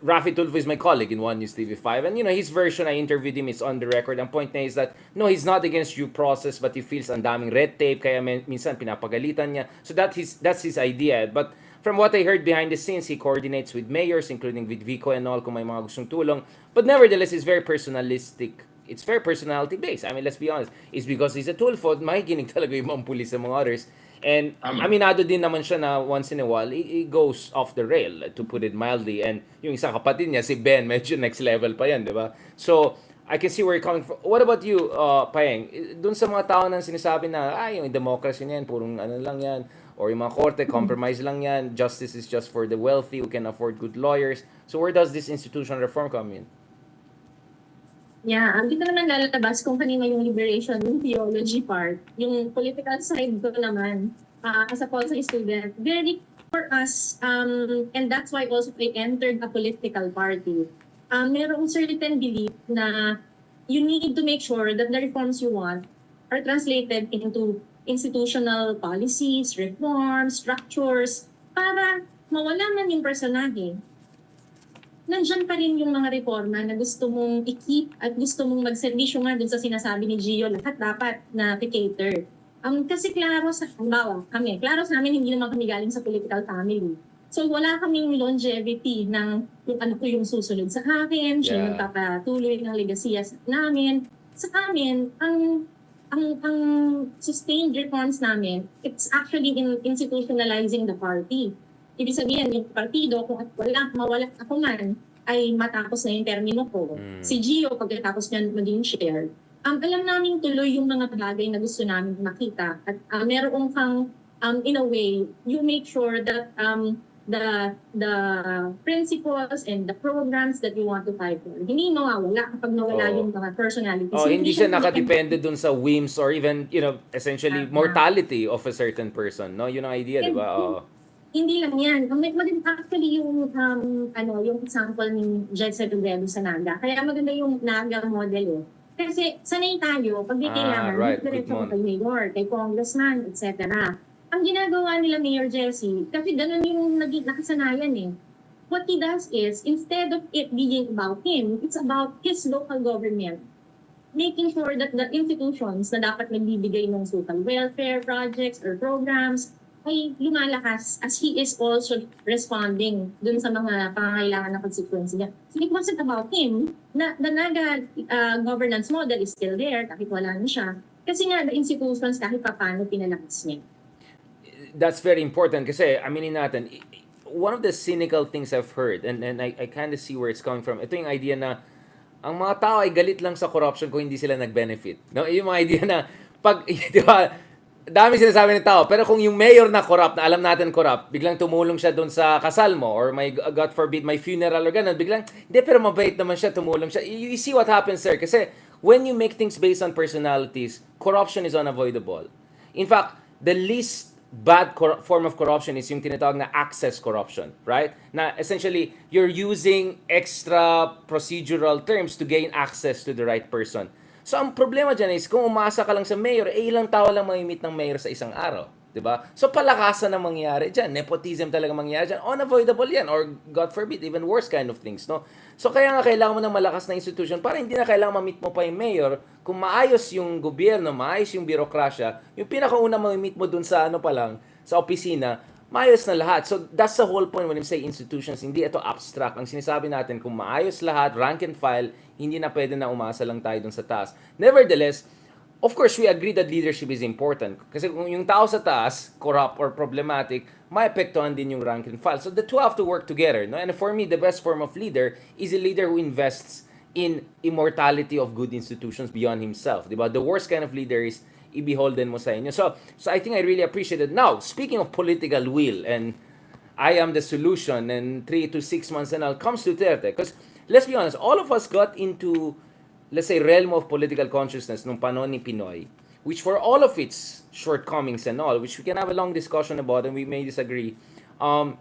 Rafi Tulfo is my colleague in One News TV5, and his version, I interviewed him, it's on the record. Ang point niya is that, no, he's not against due process, but he feels ang daming red tape, kaya minsan pinapagalitan niya. So that's his idea. But from what I heard behind the scenes, he coordinates with mayors, including with Vico and all, kung may mga gustong tulong. But nevertheless, it's very personalistic. It's very personality based. I mean, let's be honest. It's because he's a Tulfo, makikinig talaga yung mga pulis sa mga others. And Tama. aminado din naman siya na once in a while, he goes off the rail, to put it mildly. And yung isang kapatid niya, si Ben, medyo next level pa yan, di ba? So, I can see where you're coming from. What about you, Paeng? Doon sa mga tao nang sinasabi na, yung democracy niyan, purong ano lang yan, or yung mga korte, compromise lang yan, justice is just for the wealthy who can afford good lawyers. So, where does this institutional reform come in? Yeah, dito naman lalabas kung kanina yung liberation, yung theology part. Yung political side ko naman, as a policy student, very for us, and that's why also I entered a political party. Merong certain belief na you need to make sure that the reforms you want are translated into institutional policies, reforms, structures, para mawala man yung personahe, nandyan pa rin yung mga reforma na gusto mong i-keep at gusto mong magservisyo nga dun sa sinasabi ni Gio, lahat dapat na cater. Kasi klaro sa, klaro sa amin, hindi naman kami galing sa political family. So wala kaming longevity ng kung ano ko yung susunod sa akin, siya yung magpapatuloy ng legasiya namin. Sa amin, ang sustained reforms namin, it's actually in institutionalizing the party. Ibig sabihin, yung partido, kung mawala ako man, ay matapos na yung termino ko. Si Gio, pagkatapos niya maging chair, alam namin tuloy yung mga bagay na gusto namin makita. At meron kang, in a way, you make sure that the principles and the programs that you want to fight for, hindi mawawala kapag nawala yung mga personalities. Hindi siya nakadepende dun sa whims or even, essentially mortality of a certain person. No? Yun ang idea, di ba? Hindi lang yan. Maganda actually yung yung example ni Jed Sedugredo sa Naga. Kaya maganda yung Naga model. Kasi sanay tayo, pag di kailangan, diretso ko kay mayor, kay congressman, etc. Ang ginagawa nila Mayor Jessie, kasi ganun yung nakasanayan What he does is, instead of it being about him, it's about his local government. Making sure that the institutions na dapat nagbibigay ng social welfare projects or programs, ay lumalakas as he is also responding dun sa mga pangangailangan ng constituency niya. So it wasn't about him. The Naga governance model is still there kahit wala na siya. Kasi nga, the institutions kahit paano pinalakas niya. That's very important kasi, aminin natin, one of the cynical things I've heard, and I kind of see where it's coming from, ito yung idea na ang mga tao ay galit lang sa corruption kung hindi sila nag-benefit. No? Yung mga idea na, pag, di ba, dami sinasabi ng tao, pero kung yung mayor na corrupt, na alam natin corrupt, biglang tumulong siya doon sa kasal mo, or may, God forbid, may funeral or ganun, biglang, hindi, pero mabait naman siya, tumulong siya. You see what happens, sir? Kasi, when you make things based on personalities, corruption is unavoidable. In fact, the least bad form of corruption is yung tinatawag na access corruption, right? Na essentially, you're using extra procedural terms to gain access to the right person. So, ang problema dyan is, kung umasa ka lang sa mayor, ilang tao lang mamimit ng mayor sa isang araw. Diba? So, palakasan ang mangyayari dyan. Nepotism talaga mangyayari dyan. Unavoidable yan. Or, God forbid, even worse kind of things. No? So, kaya nga kailangan mo ng malakas na institution para hindi na kailangan mamit mo pa yung mayor. Kung maayos yung gobyerno, maayos yung birokrasya, yung pinakauna mamimit mo dun sa pa lang, sa opisina, maayos na lahat. So, that's the whole point when we say institutions. Hindi ito abstract. Ang sinasabi natin, kung maayos lahat, rank and file, hindi na pwede na umasa lang tayo dun sa taas. Nevertheless, of course, we agree that leadership is important. Kasi kung yung tao sa taas, corrupt or problematic, maapektuhan din yung rank and file. So, the two have to work together. No? And for me, the best form of leader is a leader who invests in immortality of good institutions beyond himself. Diba? The worst kind of leader is i-beholden mo sa inyo. So I think I really appreciate it. Now, speaking of political will, and I am the solution, and 3 to 6 months and all, comes to Duterte. Because, let's be honest, all of us got into let's say, realm of political consciousness nung panahon ni Pinoy, which for all of its shortcomings and all, which we can have a long discussion about and we may disagree, um,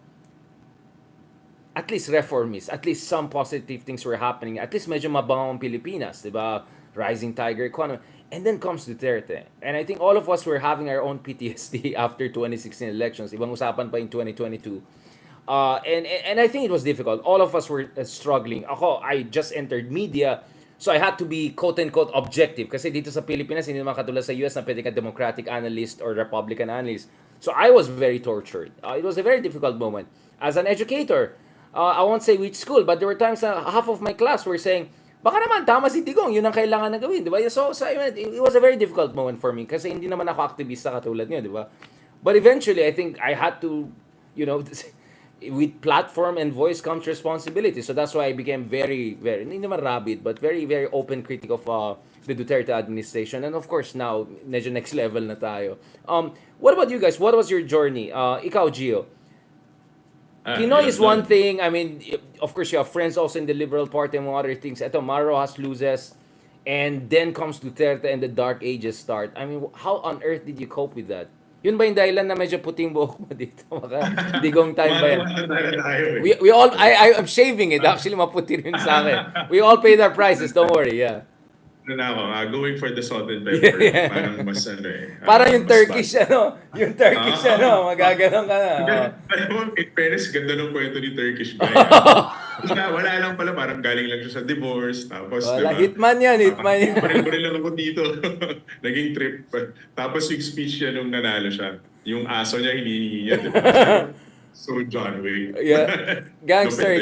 at least reformist, at least some positive things were happening. At least medyo mabango ang Pilipinas, di ba? Rising tiger economy. And then comes Duterte. And I think all of us were having our own PTSD after 2016 elections. Ibang usapan pa in 2022. And I think it was difficult. All of us were struggling. Ako, I just entered media. So I had to be quote-unquote objective. Kasi dito sa Pilipinas, hindi naman katulad sa US na pwede ka Democratic analyst or Republican analyst. So I was very tortured. It was a very difficult moment. As an educator, I won't say which school, but there were times na half of my class were saying, baka naman, tama si Digong, yun ang kailangan na gawin, di ba? So it was a very difficult moment for me kasi hindi naman ako aktivista katulad niyo, di ba? But eventually, I think I had to, you know, with platform and voice comes responsibility. So that's why I became very, hindi naman rabid, but very, very open critic of the Duterte administration. And of course, now, medyo next level na tayo. What about you guys? What was your journey? Ikaw, Gio? Pinoy is one thing. I mean, of course, you have friends also in the Liberal Party and other things. Ito, Marojas loses. And then comes Duterte and the dark ages start. I mean, how on earth did you cope with that? Yun ba yung dahilan na medyo puting buhok mo dito? Maka digong time ba yan? We all, I'm shaving it. Actually, maputi rin sa akin. We all paid our prices. Don't worry, yeah. Ano na ako, going for the salt and pepper. Yeah. Parang mas ano eh. Parang yung mas Turkish, ano? Yung Turkish, ano? Magaganon ka na. Alam mo, in fairness, ganda ng kwento ni Turkish guy. Wala lang pala, parang galing lang siya sa divorce. Tapos, Wala, diba? hitman yan. Parang lang ako dito. Naging trip. Tapos yung speech niya nung nanalo siya. Yung aso niya, hinihingi niya. Diba? So John Wick. Yeah. Gangster.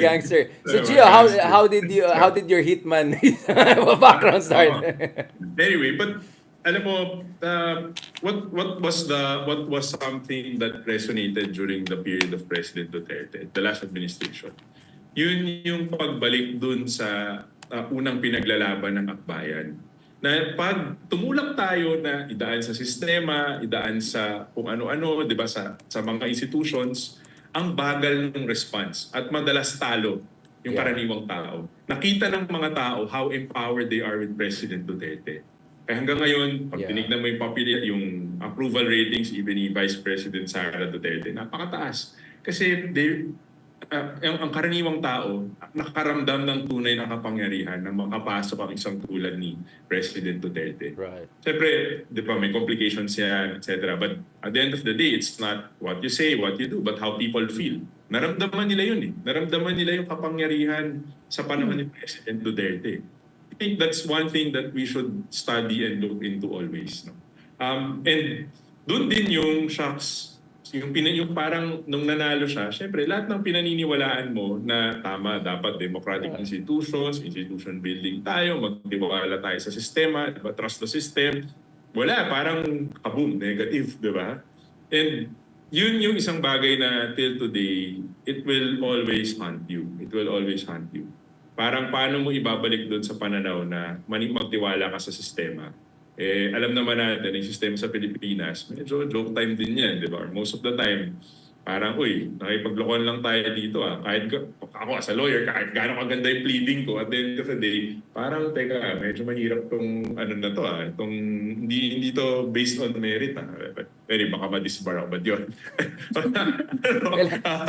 So Gio, how did your hitman background start? Anyway, but alam mo, what was something that resonated during the period of President Duterte, the last administration? Yun yung pagbalik dun sa unang pinaglalaban ng akbayan. Na pag tumulak tayo na idaan sa sistema, idaan sa kung ano-ano, 'di ba, sa mga institutions, ang bagal ng response at madalas talo yung karaniwang tao. Nakita ng mga tao how empowered they are with President Duterte. Kaya hanggang ngayon, pag tinignan mo yung approval ratings, even ni Vice President Sara Duterte, napakataas. Kasi ang karaniwang tao, nakakaramdam ng tunay na kapangyarihan na makapasok ang isang tulad ni President Duterte. Right. Siyempre, di ba, may complications yan, etc. But at the end of the day, it's not what you say, what you do, but how people feel. Naramdaman nila yun eh. Naramdaman nila yung kapangyarihan sa panahon ni President Duterte. I think that's one thing that we should study and look into always. No? And doon din yung shocks, yung parang nung nanalo siya, syempre lahat ng pinaniniwalaan mo na tama, dapat democratic institution building tayo, magtiwala tayo sa sistema, diba? Trust the system. Wala, parang kaboom, negative, di ba? And yun yung isang bagay na till today, it will always haunt you. It will always haunt you. Parang paano mo ibabalik doon sa pananaw na magtiwala ka sa sistema. Alam naman natin, yung sistema sa Pilipinas, medyo joke time din yan, di ba? Most of the time, parang, nakipaglokohan lang tayo dito Kahit ako as a lawyer, kahit gaano kaganda yung pleading ko, at the end of the day, parang, teka, medyo mahirap tong ano na to Itong, hindi to based on merit Pero baka ma-disbar ako, but yun.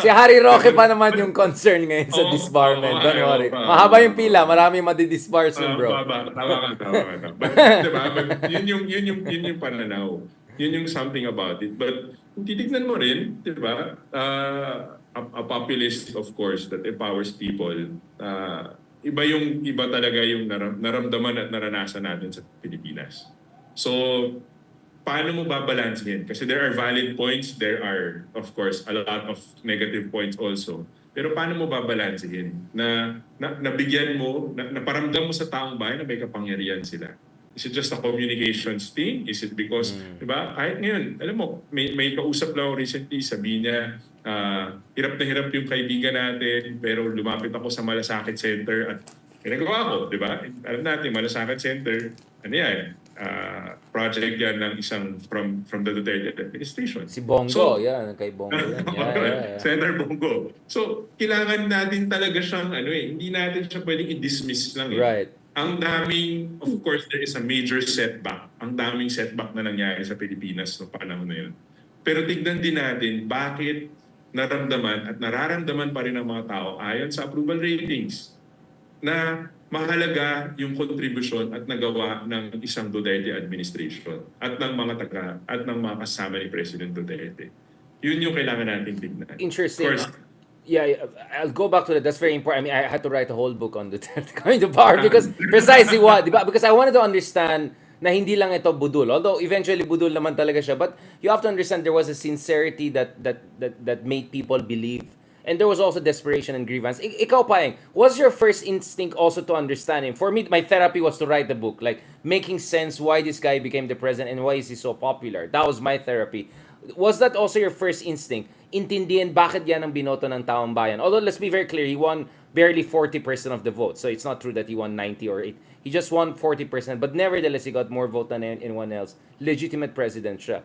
Si Harry Roque pa naman yung concern ngayon sa disbarment. Don't worry. Mahaba yung pila, marami madidisbar soon, bro. Tama ka. But, diba, yun yung pananaw. Yun yung something about it. But kung titignan mo rin, di ba, a populist, of course, that empowers people, iba talaga yung naramdaman at naranasan natin sa Pilipinas. So, paano mo babalansin? Kasi there are valid points, there are, of course, a lot of negative points also. Pero paano mo babalansin na nabigyan mo, na paramdam mo sa taong bayan na may kapangyarihan sila? Is it just a communications thing? Is it because, di ba, kahit ngayon, alam mo, may kausap lang ako recently, sabi niya, hirap na hirap yung kaibigan natin, pero lumapit ako sa Malasakit Center at pinagawa ko, di ba? Alam natin, Malasakit Center, ano yan, project yan ng isang from the Duterte administration. Si Bongo, kay Bongo yan. Yeah. Senator Bongo. So, kailangan natin talaga siyang, hindi natin siya pwedeng i-dismiss lang Right. ang daming, of course, there is a major setback. Ang daming setback na nangyari sa Pilipinas no panahon na yun. Pero tignan din natin bakit naramdaman at nararamdaman pa rin ng mga tao ayon sa approval ratings na mahalaga yung kontribusyon at nagawa ng isang Duterte administration at ng mga kasama ni President Duterte. Yun yung kailangan nating tignan. Interesting. Of course, Yeah, I'll go back to that. That's very important. I mean, I had to write a whole book on Duterte coming to power because precisely what, di ba? Because I wanted to understand na hindi lang ito budol. Although eventually budol naman talaga siya, but you have to understand there was a sincerity that made people believe. And there was also desperation and grievance. Ikaw, Paeng, was your first instinct also to understand him? For me, my therapy was to write the book, like making sense why this guy became the president and why is he so popular. That was my therapy. Was that also your first instinct? Intindihin bakit yan ang binoto ng taong bayan? Although let's be very clear, he won barely 40% of the vote. So it's not true that he won 90 or 8. He just won 40%, but nevertheless he got more vote than anyone else. Legitimate president siya.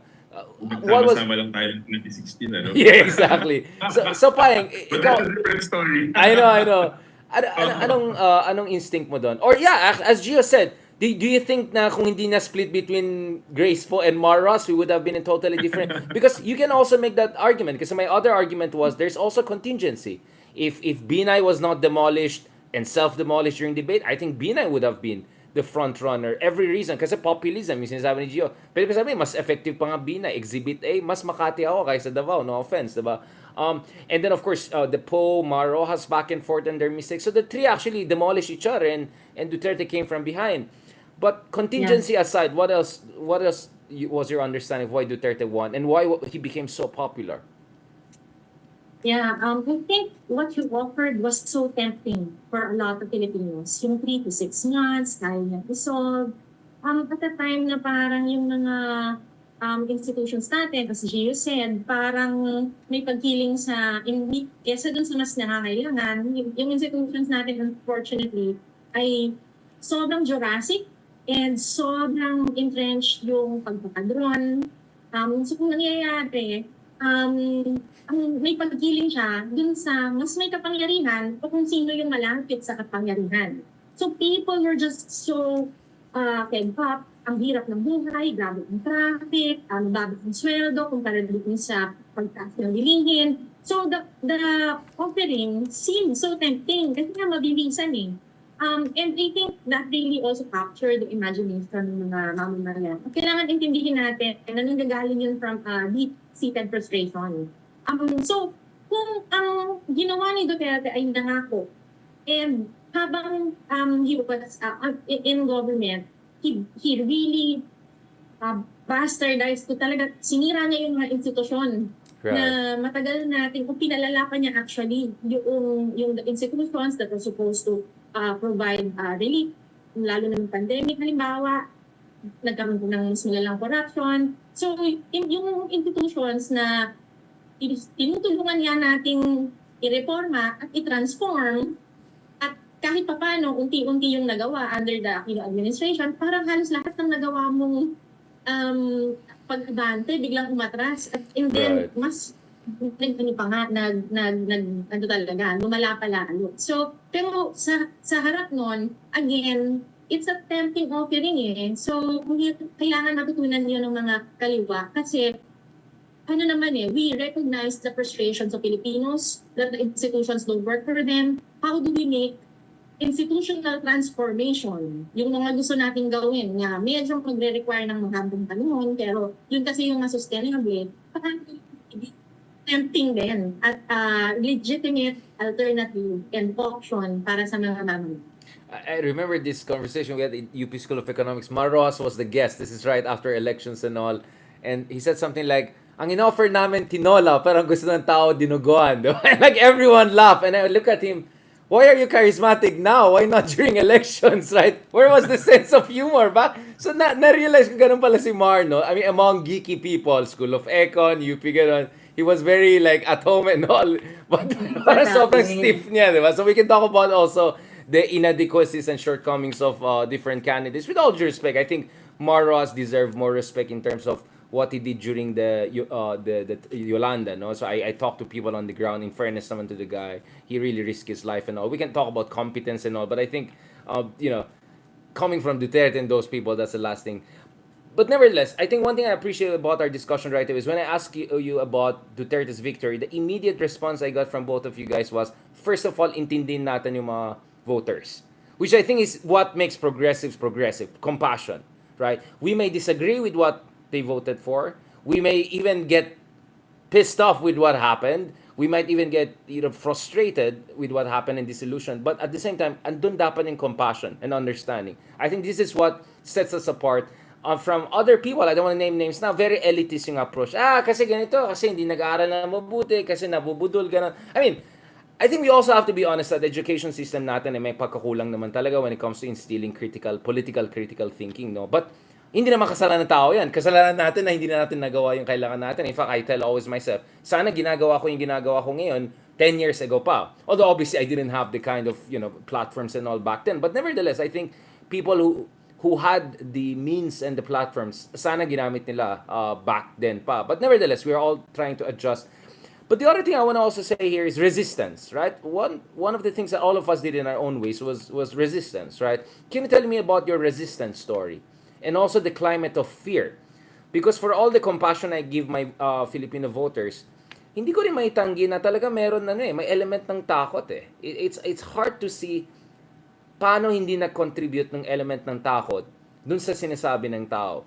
What was Nagsama-sama lang tayo ng 2016, ano? Yeah, exactly. So Paeng, But ikaw, that's a different story. I know. Anong instinct mo doon? Or yeah, as Gio said, do you think na kung hindi na split between Grace po and Maros, we would have been in totally different? Because you can also make that argument. Because my other argument was there's also contingency. If Binay was not demolished and self-demolished during debate, I think Binay would have been the front runner. Every reason. Kasi populism, yung sinasabi ni Gio. Pero sabi, mas effective pa nga Binay. Exhibit A, mas Makati ako kaysa Davao. No offense, diba? And then of course, the Poe, Marojas back and forth and their mistakes. So the three actually demolished each other and Duterte came from behind. But contingency aside, what else was your understanding of why Duterte won and why he became so popular? Yeah, I think what you offered was so tempting for a lot of Filipinos. Yung 3 to 6 months, kaya niya isolve. At the time na parang yung mga institutions natin, as Gio said, parang may pagkiling sa, kesa dun sa mas nakakailangan, yung institutions natin, unfortunately, ay sobrang Jurassic and sobrang entrenched yung pagpapadron. So kung nangyayari, may pagkiling siya dun sa mas may kapangyarihan o kung sino yung malapit sa kapangyarihan. So people were just so fed up, ang hirap ng buhay, grabe ang traffic, babit ang sweldo, kumpara dito sa pagtaas ng bilihin. So the offering seemed so tempting kasi nga mabilisan eh. And I think that really also captured the imagination ng mga mamamayan. Kailangan intindihin natin na nanggagaling yun from deep-seated frustration. So, kung ang ginawa ni Duterte ay nangako, and habang he was in government, he really bastardized to talaga, sinira niya yung mga institusyon. Right. Na matagal natin, kung pinalala pa niya actually, yung institutions that were supposed to provide relief, lalo na ng pandemic, halimbawa, nagkaroon ng mas malalang corruption. So, yung institutions na tinutulungan niya nating i-reforma at i-transform, at kahit papano, unti-unti yung nagawa under the Aquino administration, parang halos lahat ng nagawa mong pag-abante, biglang umatras. And then, mas lumala pa lalo. So, pero sa harap nun, again, it's a tempting offering eh. So, kailangan matutunan yun ng mga kaliwa kasi we recognize the frustrations of Filipinos, that the institutions don't work for them. How do we make institutional transformation, yung mga gusto nating gawin nga medyo magre-require ng mahabang panahon, pero yun kasi yung sustainable, tempting din at legitimate alternative and option para sa mga mamamayan. I remember this conversation we had in UP School of Economics. Maros was the guest. This is right after elections and all. And he said something like, ang in-offer namin tinola, pero ang gusto ng tao dinuguan. Like everyone laughed. And I look at him, why are you charismatic now? Why not during elections, right? Where was the sense of humor, ba? So, na-realize ko ganun pala si Mar, no? I mean, among geeky people, School of Econ, UP, ganun, he was very, like, at home and all. But parang sobrang stiff niya, di ba? So, we can talk about also the inadequacies and shortcomings of different candidates. With all due respect, I think Maros deserved more respect in terms of what he did during the Yolanda, no? So I talked to people on the ground. In fairness naman to the guy, he really risked his life and all. We can talk about competence and all, but I think, coming from Duterte and those people, that's the last thing. But nevertheless, I think one thing I appreciate about our discussion right away is when I asked you about Duterte's victory, the immediate response I got from both of you guys was, first of all, intindihin natin yung mga voters. Which I think is what makes progressives progressive. Compassion, right? We may disagree with what they voted for. We may even get pissed off with what happened. We might even get frustrated with what happened and disillusioned. But at the same time, andun dapat yung compassion and understanding. I think this is what sets us apart from other people. I don't want to name names now. Very elitist yung approach. Kasi ganito, kasi hindi nag-aaral na mabuti, kasi nabubudol, ganun. I mean, I think we also have to be honest that the education system natin ay may pagkakulang naman talaga when it comes to instilling political critical thinking, no? But hindi naman kasalanan ng tao yan. Kasalanan natin na hindi na natin nagawa yung kailangan natin. In fact, I tell always myself, sana ginagawa ko yung ginagawa ko ngayon 10 years ago pa. Although obviously I didn't have the kind of, platforms and all back then. But nevertheless, I think people who had the means and the platforms, sana ginamit nila back then pa. But nevertheless, we're all trying to adjust. But the other thing I want to also say here is resistance, right? One of the things that all of us did in our own ways was resistance, right? Can you tell me about your resistance story? And also the climate of fear. Because for all the compassion I give my Filipino voters, hindi ko rin maitanggi na talaga meron may element ng takot eh. It's hard to see paano hindi nag-contribute ng element ng takot dun sa sinasabi ng tao.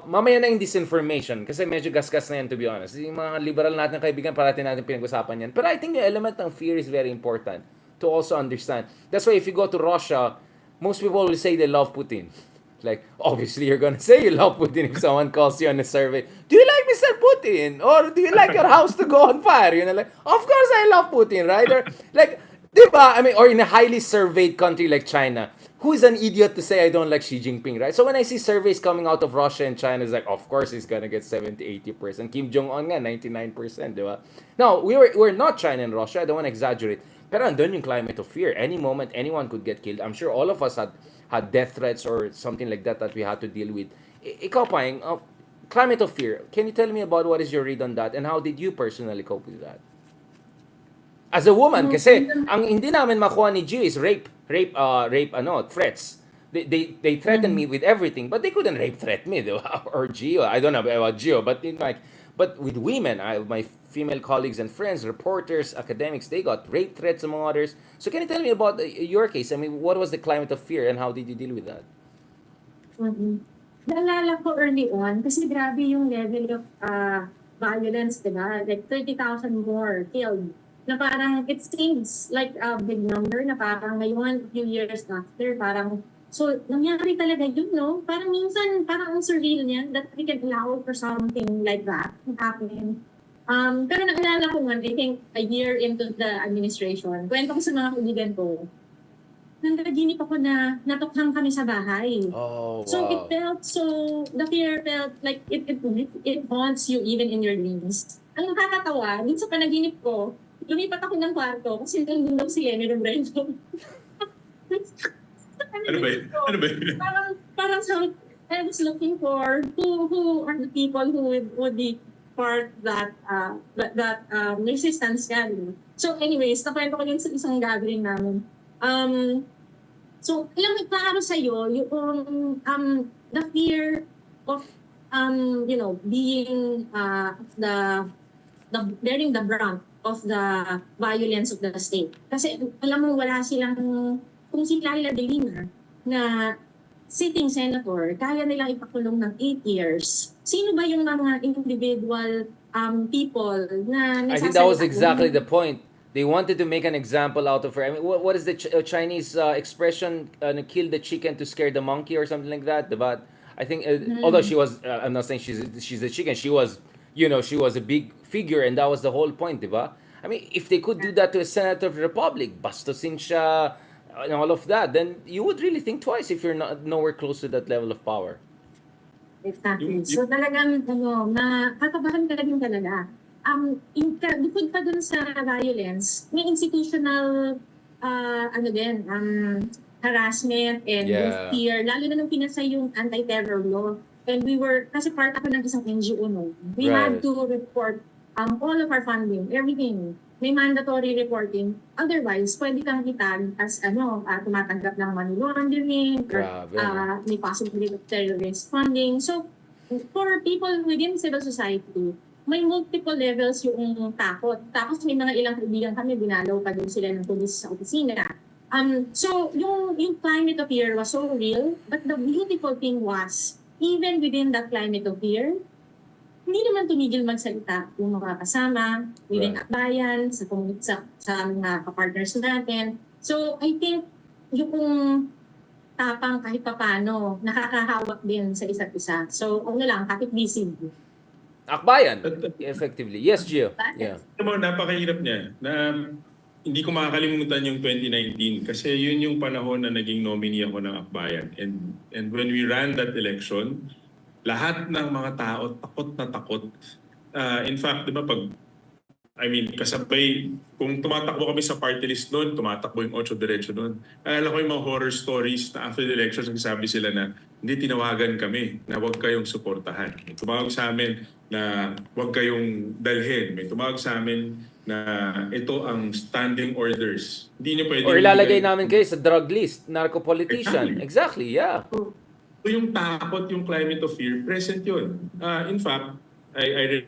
Mamaya na yung disinformation kasi medyo gasgas na yan, to be honest. Yung mga liberal natin kaibigan, parati natin pinag-usapan yan. But I think the element ng fear is very important to also understand. That's why if you go to Russia, most people will say they love Putin. Like, obviously you're gonna say you love Putin if someone calls you on a survey. Do you like Mr. Putin? Or do you like your house to go on fire? Like, of course I love Putin, right? Or like, diba? I mean, or in a highly surveyed country like China, who is an idiot to say I don't like Xi Jinping, right? So when I see surveys coming out of Russia and China, it's like, of course he's gonna get 70-80%. Kim Jong-un nga, 99%, diba? Now, we're not China and Russia. I don't want to exaggerate. Pero andun yung climate of fear. Any moment, anyone could get killed. I'm sure all of us had death threats or something like that we had to deal with. Ikaw, Paeng, climate of fear. Can you tell me about what is your read on that and how did you personally cope with that? As a woman, kasi ang hindi namin makuha ni Gio is rape threats. They threatened me with everything, but they couldn't rape threat me, or Gio. I don't know about Gio, but but with women, my female colleagues and friends, reporters, academics, they got rape threats among others. So can you tell me about your case? I mean, what was the climate of fear and how did you deal with that? Naalala ko early on, kasi grabe yung level of violence, diba? Like 30,000 more killed. Na parang it seems like a big number na parang ngayon, few years after, parang, so nangyari talaga yun, no? Parang minsan, parang ang surreal niya that we can allow for something like that to happen. Pero naalala ko nga, I think a year into the administration, kwento ko sa mga kaibigan ko, nanaginip ako na natukhang kami sa bahay. Oh, wow. So it felt the fear felt like it haunts you even in your dreams. Ang nakakatawa, dun sa panaginip ko, lumipat ako ng kwarto kasi nandun daw si Lenny ng Brento. Ano ba yun? Parang so, I was looking for who are the people who would be part that resistance gathering. So anyways, nakwento ko yun sa isang gathering namin. So, alam mo, paano sa'yo, yung the fear of, being bearing the brunt of the violence of the state. Kasi alam mo, wala silang, kung sila Delima na sitting senator, kaya nilang ipakulong ng 8 years. Sino ba yung mga individual people na I think that was exactly the point. They wanted to make an example out of her. I mean, what is the Chinese expression? Kill the chicken to scare the monkey or something like that. But I think, although she was, I'm not saying she's a chicken. She was, she was a big figure, and that was the whole point, diba? I mean, if they could do that to a senator of the republic, bastusin siya, and all of that, then you would really think twice if you're nowhere close to that level of power. Exactly. So talagang, nakakabahan talaga. Bukod pa dun sa violence, may institutional, harassment and fear, lalo na nung pinasay yung anti-terror law. And we were, kasi part ako ng isang NGO, no? We had to report all of our funding, everything, may mandatory reporting. Otherwise, pwede kang itag as tumatanggap ng money laundering or Grabe, no? may possibility of terrorist funding. So, for people within civil society, may multiple levels yung takot. Tapos may mga ilang kaibigan kami, dinalaw pa din sila ng pulis sa opisina. So, yung climate of fear was so real, but the beautiful thing was, even within that climate of fear, hindi naman tumigil magsalita yung mga kasama, within Right. akbayan, sa mga partners natin. So, I think yung tapang kahit papano, nakakahawak din sa isa't isa. So, kahit busy. Akbayan, effectively. Yes, Gio. Yeah. Alam mo, napakahirap niya na hindi ko makakalimutan yung 2019 kasi yun yung panahon na naging nominee ako ng Akbayan. And when we ran that election, lahat ng mga tao takot na takot. In fact, di ba kasabay, kung tumatakbo kami sa party list noon, tumatakbo yung 8 Diretso noon. Alala ko yung mga horror stories na after the elections, nagsabi sila na hindi tinawagan kami na huwag kayong suportahan. May tumawag sa amin na huwag kayong dalhin. May tumawag sa amin na ito ang standing orders. Hindi niyo pwede... Or ilalagay namin kayo sa drug list, narco-politician. Exactly, yeah. So yung takot, yung climate of fear, present yun. In fact, I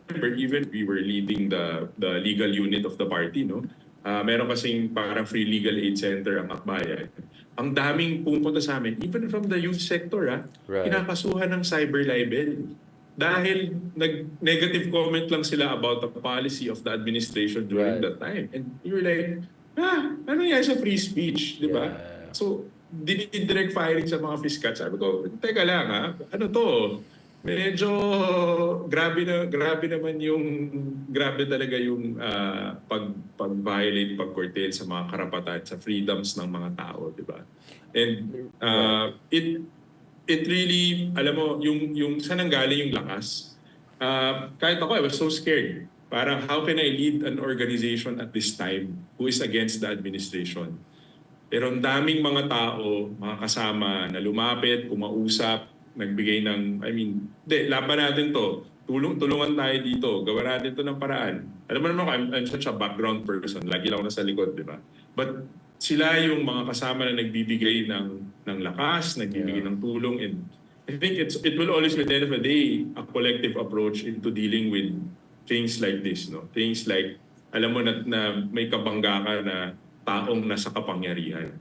remember even we were leading the legal unit of the party, no? Meron kasing parang free legal aid center ang Akbayan. Ang daming pumunta sa amin, even from the youth sector, Right. kinakasuhan ng cyber libel. Dahil negative comment lang sila about the policy of the administration during Right. that time. And you were like, ano yan sa free speech, di ba? Yeah. So, direct firing sa mga fiscal. Sabi ko, teka lang ano to? Medyo grabe talaga yung pag-violate, pag-curtail sa mga karapatan, sa freedoms ng mga tao, di ba? And it really, alam mo, yung saan nanggaling yung lakas. Kahit ako, I was so scared. Parang, how can I lead an organization at this time who is against the administration? Pero ang daming mga tao, mga kasama na lumapit, kumausap, nagbigay ng, laban natin to. Tulungan tayo dito. Gawa natin to ng paraan. Alam mo naman, I'm such a background person. Lagi lang ako nasa likod, di ba? But sila yung mga kasama na nagbibigay ng lakas, nagbibigay ng tulong. And I think it will always, at the end of the day, a collective approach into dealing with things like this. No? Things like, alam mo na may kabangga ka na taong nasa kapangyarihan.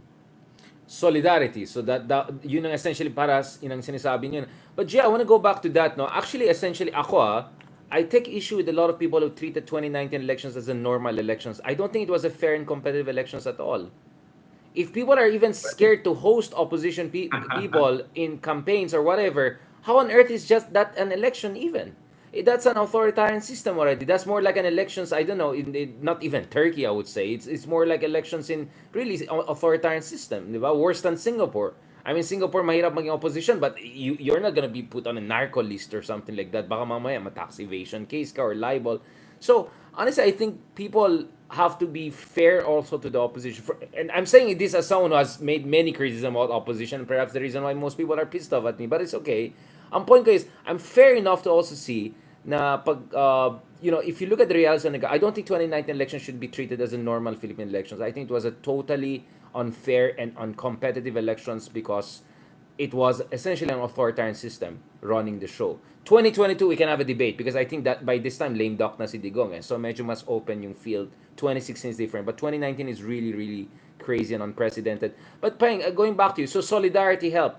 Solidarity. So that yun ang essentially para yun ang sinasabi niyo. But yeah, I want to go back to that. No, actually, essentially, I take issue with a lot of people who treated 2019 elections as a normal elections. I don't think it was a fair and competitive elections at all. If people are even scared to host opposition people in campaigns or whatever, how on earth is just that an election even? That's an authoritarian system already. That's more like an elections, I don't know, not even Turkey, I would say. It's more like elections in really authoritarian system, di ba? Worse than Singapore. I mean, Singapore, mahirap maging opposition, but you're not gonna be put on a narco list or something like that. Baka mamaya, tax evasion case ka or libel. So, honestly, I think people have to be fair also to the opposition. And I'm saying this as someone who has made many criticism about opposition, perhaps the reason why most people are pissed off at me, but it's okay. Ang point ko is, I'm fair enough to also see na if you look at the reality, I don't think 2019 elections should be treated as a normal Philippine elections. I think it was a totally unfair and uncompetitive elections because it was essentially an authoritarian system running the show. 2022, we can have a debate because I think that by this time, lame duck na si Digong. So medyo mas open yung field. 2016 is different. But 2019 is really, really crazy and unprecedented. But going back to you, so solidarity helped.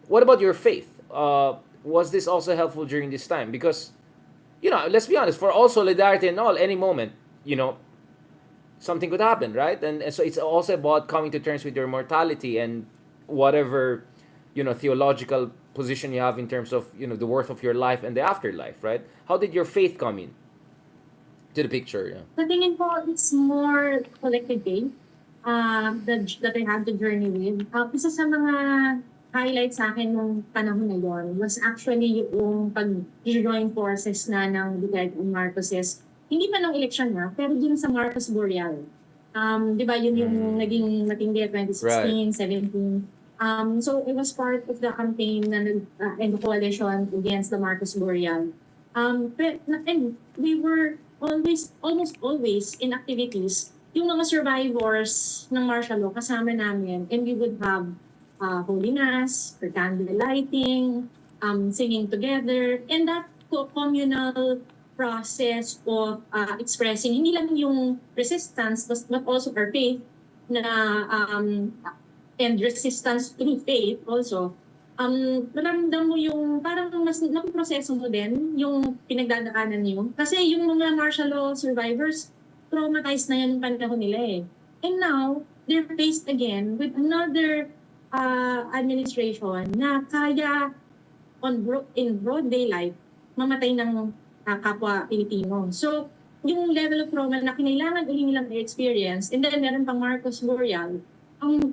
What about your faith? Was this also helpful during this time? Because let's be honest, for all solidarity and all, any moment, something could happen, right? And so it's also about coming to terms with your mortality and whatever, theological position you have in terms of, the worth of your life and the afterlife, right? How did your faith come in to the picture? Yeah. Sa tingin ko, it's more collective faith that I had to journey with. Isa sa mga highlight sa akin nung panahon na yun was actually yung pag-join forces na ng Duterte and Marcoses. Hindi pa nung election na, pero dun sa Marcos Boreal. Di ba, yun yung naging matindi 2016, 17. So it was part of the campaign and the coalition against the Marcos Burial. And we were almost always in activities. Yung mga survivors ng martial law kasama namin, and we would have holy mass, or candle lighting, singing together, and that communal process of expressing hindi lang yung resistance but also our faith na and resistance through faith also, maramdam mo yung parang mas napoproseso mo din yung pinagdadaanan niyo. Kasi yung mga martial law survivors, traumatized na yan yung panahon nila eh. And now, they're faced again with another administration na kaya in broad daylight mamatay ng kapwa Pilipino. So, yung level of trauma na kinailangan uli nilang i-experience, and then meron pang Marcos Burial,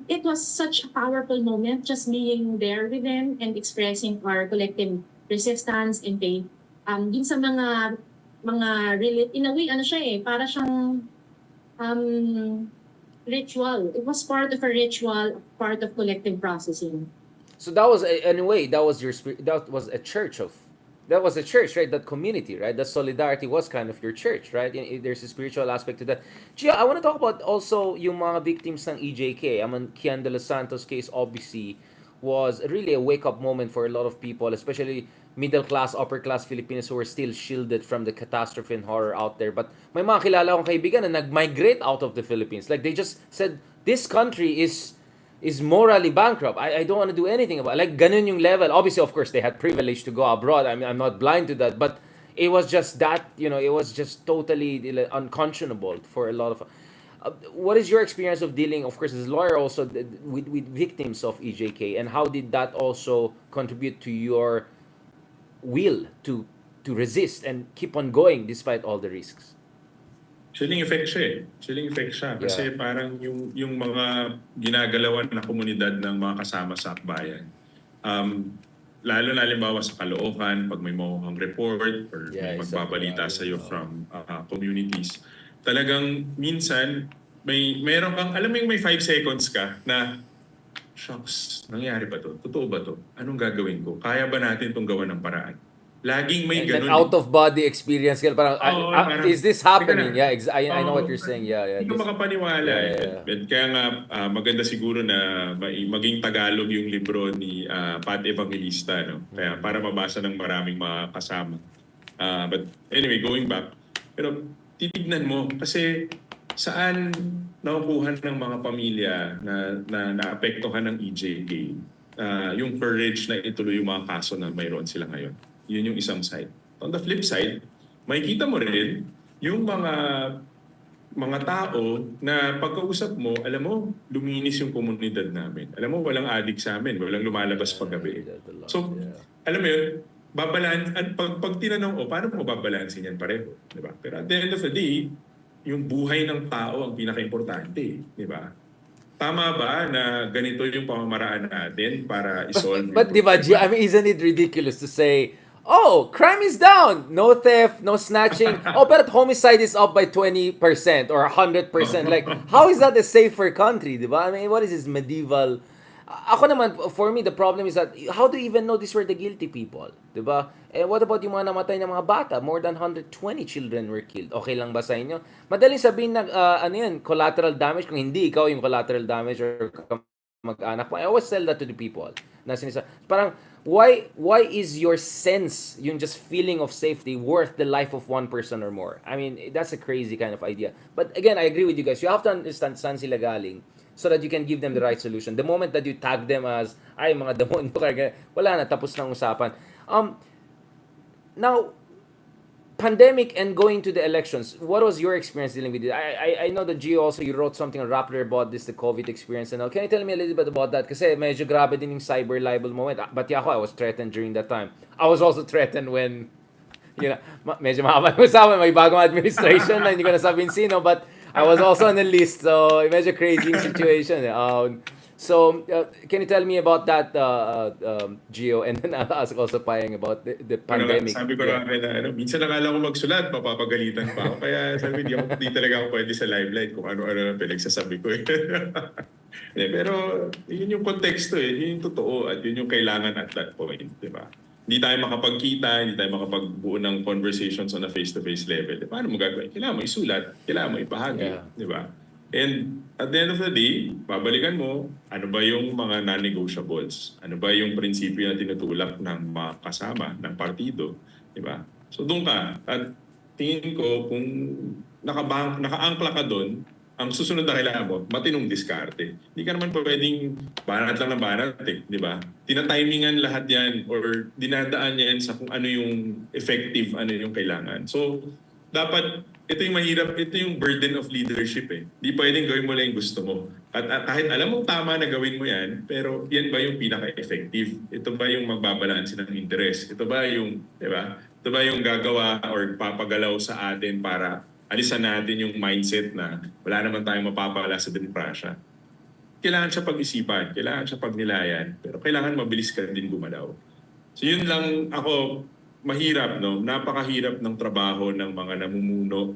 it was such a powerful moment just being there with them and expressing our collective resistance and faith. Yun sa mga in a way, ano siya eh, para siyang ritual. It was part of a ritual, part of collective processing. So that was, anyway, that was a church, right? That community, right? That solidarity was kind of your church, right? There's a spiritual aspect to that. Gia, I want to talk about also yung mga victims ng EJK. I mean, Kian de los Santos case obviously was really a wake-up moment for a lot of people, especially middle-class, upper-class Filipinos who were still shielded from the catastrophe and horror out there. But may mga kilala akong kaibigan na nag-migrate out of the Philippines. Like, they just said, this country is morally bankrupt. I don't want to do anything about it. Like, ganun yung level. Obviously, of course, they had privilege to go abroad. I mean, I'm not blind to that. But it was just that, it was just totally unconscionable for a lot of... what is your experience of dealing, of course, as a lawyer also, with victims of EJK? And how did that also contribute to your will to resist and keep on going despite all the risks? Chilling effect siya eh. Chilling effect siya. Kasi parang yung mga ginagalawan na komunidad ng mga kasama sa akbayan. Lalo na halimbawa sa Caloocan, pag may mamuhang report or may magbabalita sa iyo from communities. Talagang minsan, meron kang, alam mo yung may 5 seconds ka na, shucks, nangyari ba to? Totoo ba to? Anong gagawin ko? Kaya ba natin itong gawa ng paraan? Laging may ganun. That out-of-body experience. Parang, parang, is this happening? Yeah, I know what you're saying. Yeah. Hindi ko makapaniwala. Kaya nga, maganda siguro na maging Tagalog yung libro ni Pat Evangelista. No? Kaya para mabasa ng maraming mga kasama. But anyway, going back. Pero titignan mo, kasi saan nakukuha ng mga pamilya na naapektuhan ng EJK yung courage na ituloy yung mga kaso na mayroon sila ngayon. Yun yung isang side. On the flip side, makikita mo rin yung mga tao na pagkausap mo, alam mo, luminis yung komunidad namin. Alam mo, walang addict sa amin, walang lumalabas paggabi. So, alam mo yun, pag tinanong, paano mo babalansin yan pareho? Diba? Pero at the end of the day, yung buhay ng tao ang pinaka-importante. Diba? Tama ba na ganito yung pamamaraan natin para isolve? But diba, I mean, isn't it ridiculous to say, oh, crime is down. No theft, no snatching. But homicide is up by 20% or 100%. Like, how is that a safer country, di ba? I mean, what is this medieval... Ako naman, for me, the problem is that how do you even know these were the guilty people? Di ba? And what about yung mga namatay na mga bata? More than 120 children were killed. Okay lang ba sa inyo? Madaling sabihin na, collateral damage. Kung hindi ikaw yung collateral damage or mag-anak mo. I always tell that to the people. Parang, why is your sense, yung just feeling of safety, worth the life of one person or more? I mean, that's a crazy kind of idea. But again, I agree with you guys. You have to understand saan sila galing so that you can give them the right solution. The moment that you tag them as, ay, mga demonyo, wala na, tapos ng usapan. Now, pandemic and going to the elections, what was your experience dealing with it? I know that Gio also, you wrote something on Rappler about this, the COVID experience and all. Can you tell me a little bit about that? Kasi medyo grabe din yung cyber libel moment. But yeah, I was threatened during that time. I was also threatened when, medyo mahaba yung usapan, may bagong administration na hindi ko nasabihin sino, but I was also on the list, so medyo crazy yung situation. So, can you tell me about that, Gio? And then I'll ask also Payeng about the Ano nga, pandemic. sabi ko Yeah. lang na minsan nakala ko magsulat, mapapagalitan pa ako. Kaya sabi, di talaga ako pwede sa limelight kung ano-ano na pinagsasabi ko eh. Pero yun yung konteksto eh, yun yung totoo at yun yung kailangan at that point, di ba? Hindi tayo makapagkita, hindi tayo makapagbuo ng conversations on a face-to-face level. Paano mo gagawin? Kailangan mo isulat, kailangan mo ipahagi, Yeah. di ba? And at the end of the day, babalikan mo, ano ba yung mga non-negotiables? Ano ba yung prinsipyo na tinutulak ng mga kasama, ng partido? Diba? So doon ka. At tingin ko, kung nakaangkla ka doon, ang susunod na kailangan mo, matinong diskarte. Hindi ka naman pwedeng banat lang ng banat eh, di ba? Tinatimingan lahat yan or dinadaan yan sa kung ano yung effective, ano yung kailangan. So, dapat, ito yung mahirap, ito yung burden of leadership eh. Di pwedeng gawin mo lang yung gusto mo. At kahit alam mong tama na gawin mo yan, pero yan ba yung pinaka-effective? Ito ba yung magbabalansin ng interest? Ito ba yung, di ba? Ito ba yung gagawa or papagalaw sa atin para alisan natin yung mindset na wala naman tayong mapapala sa demokrasya? Kailangan siya pag-isipan, kailangan siya pagnilayan, pero kailangan mabilis ka din gumalaw. So yun lang ako, mahirap, no? Napakahirap ng trabaho ng mga namumuno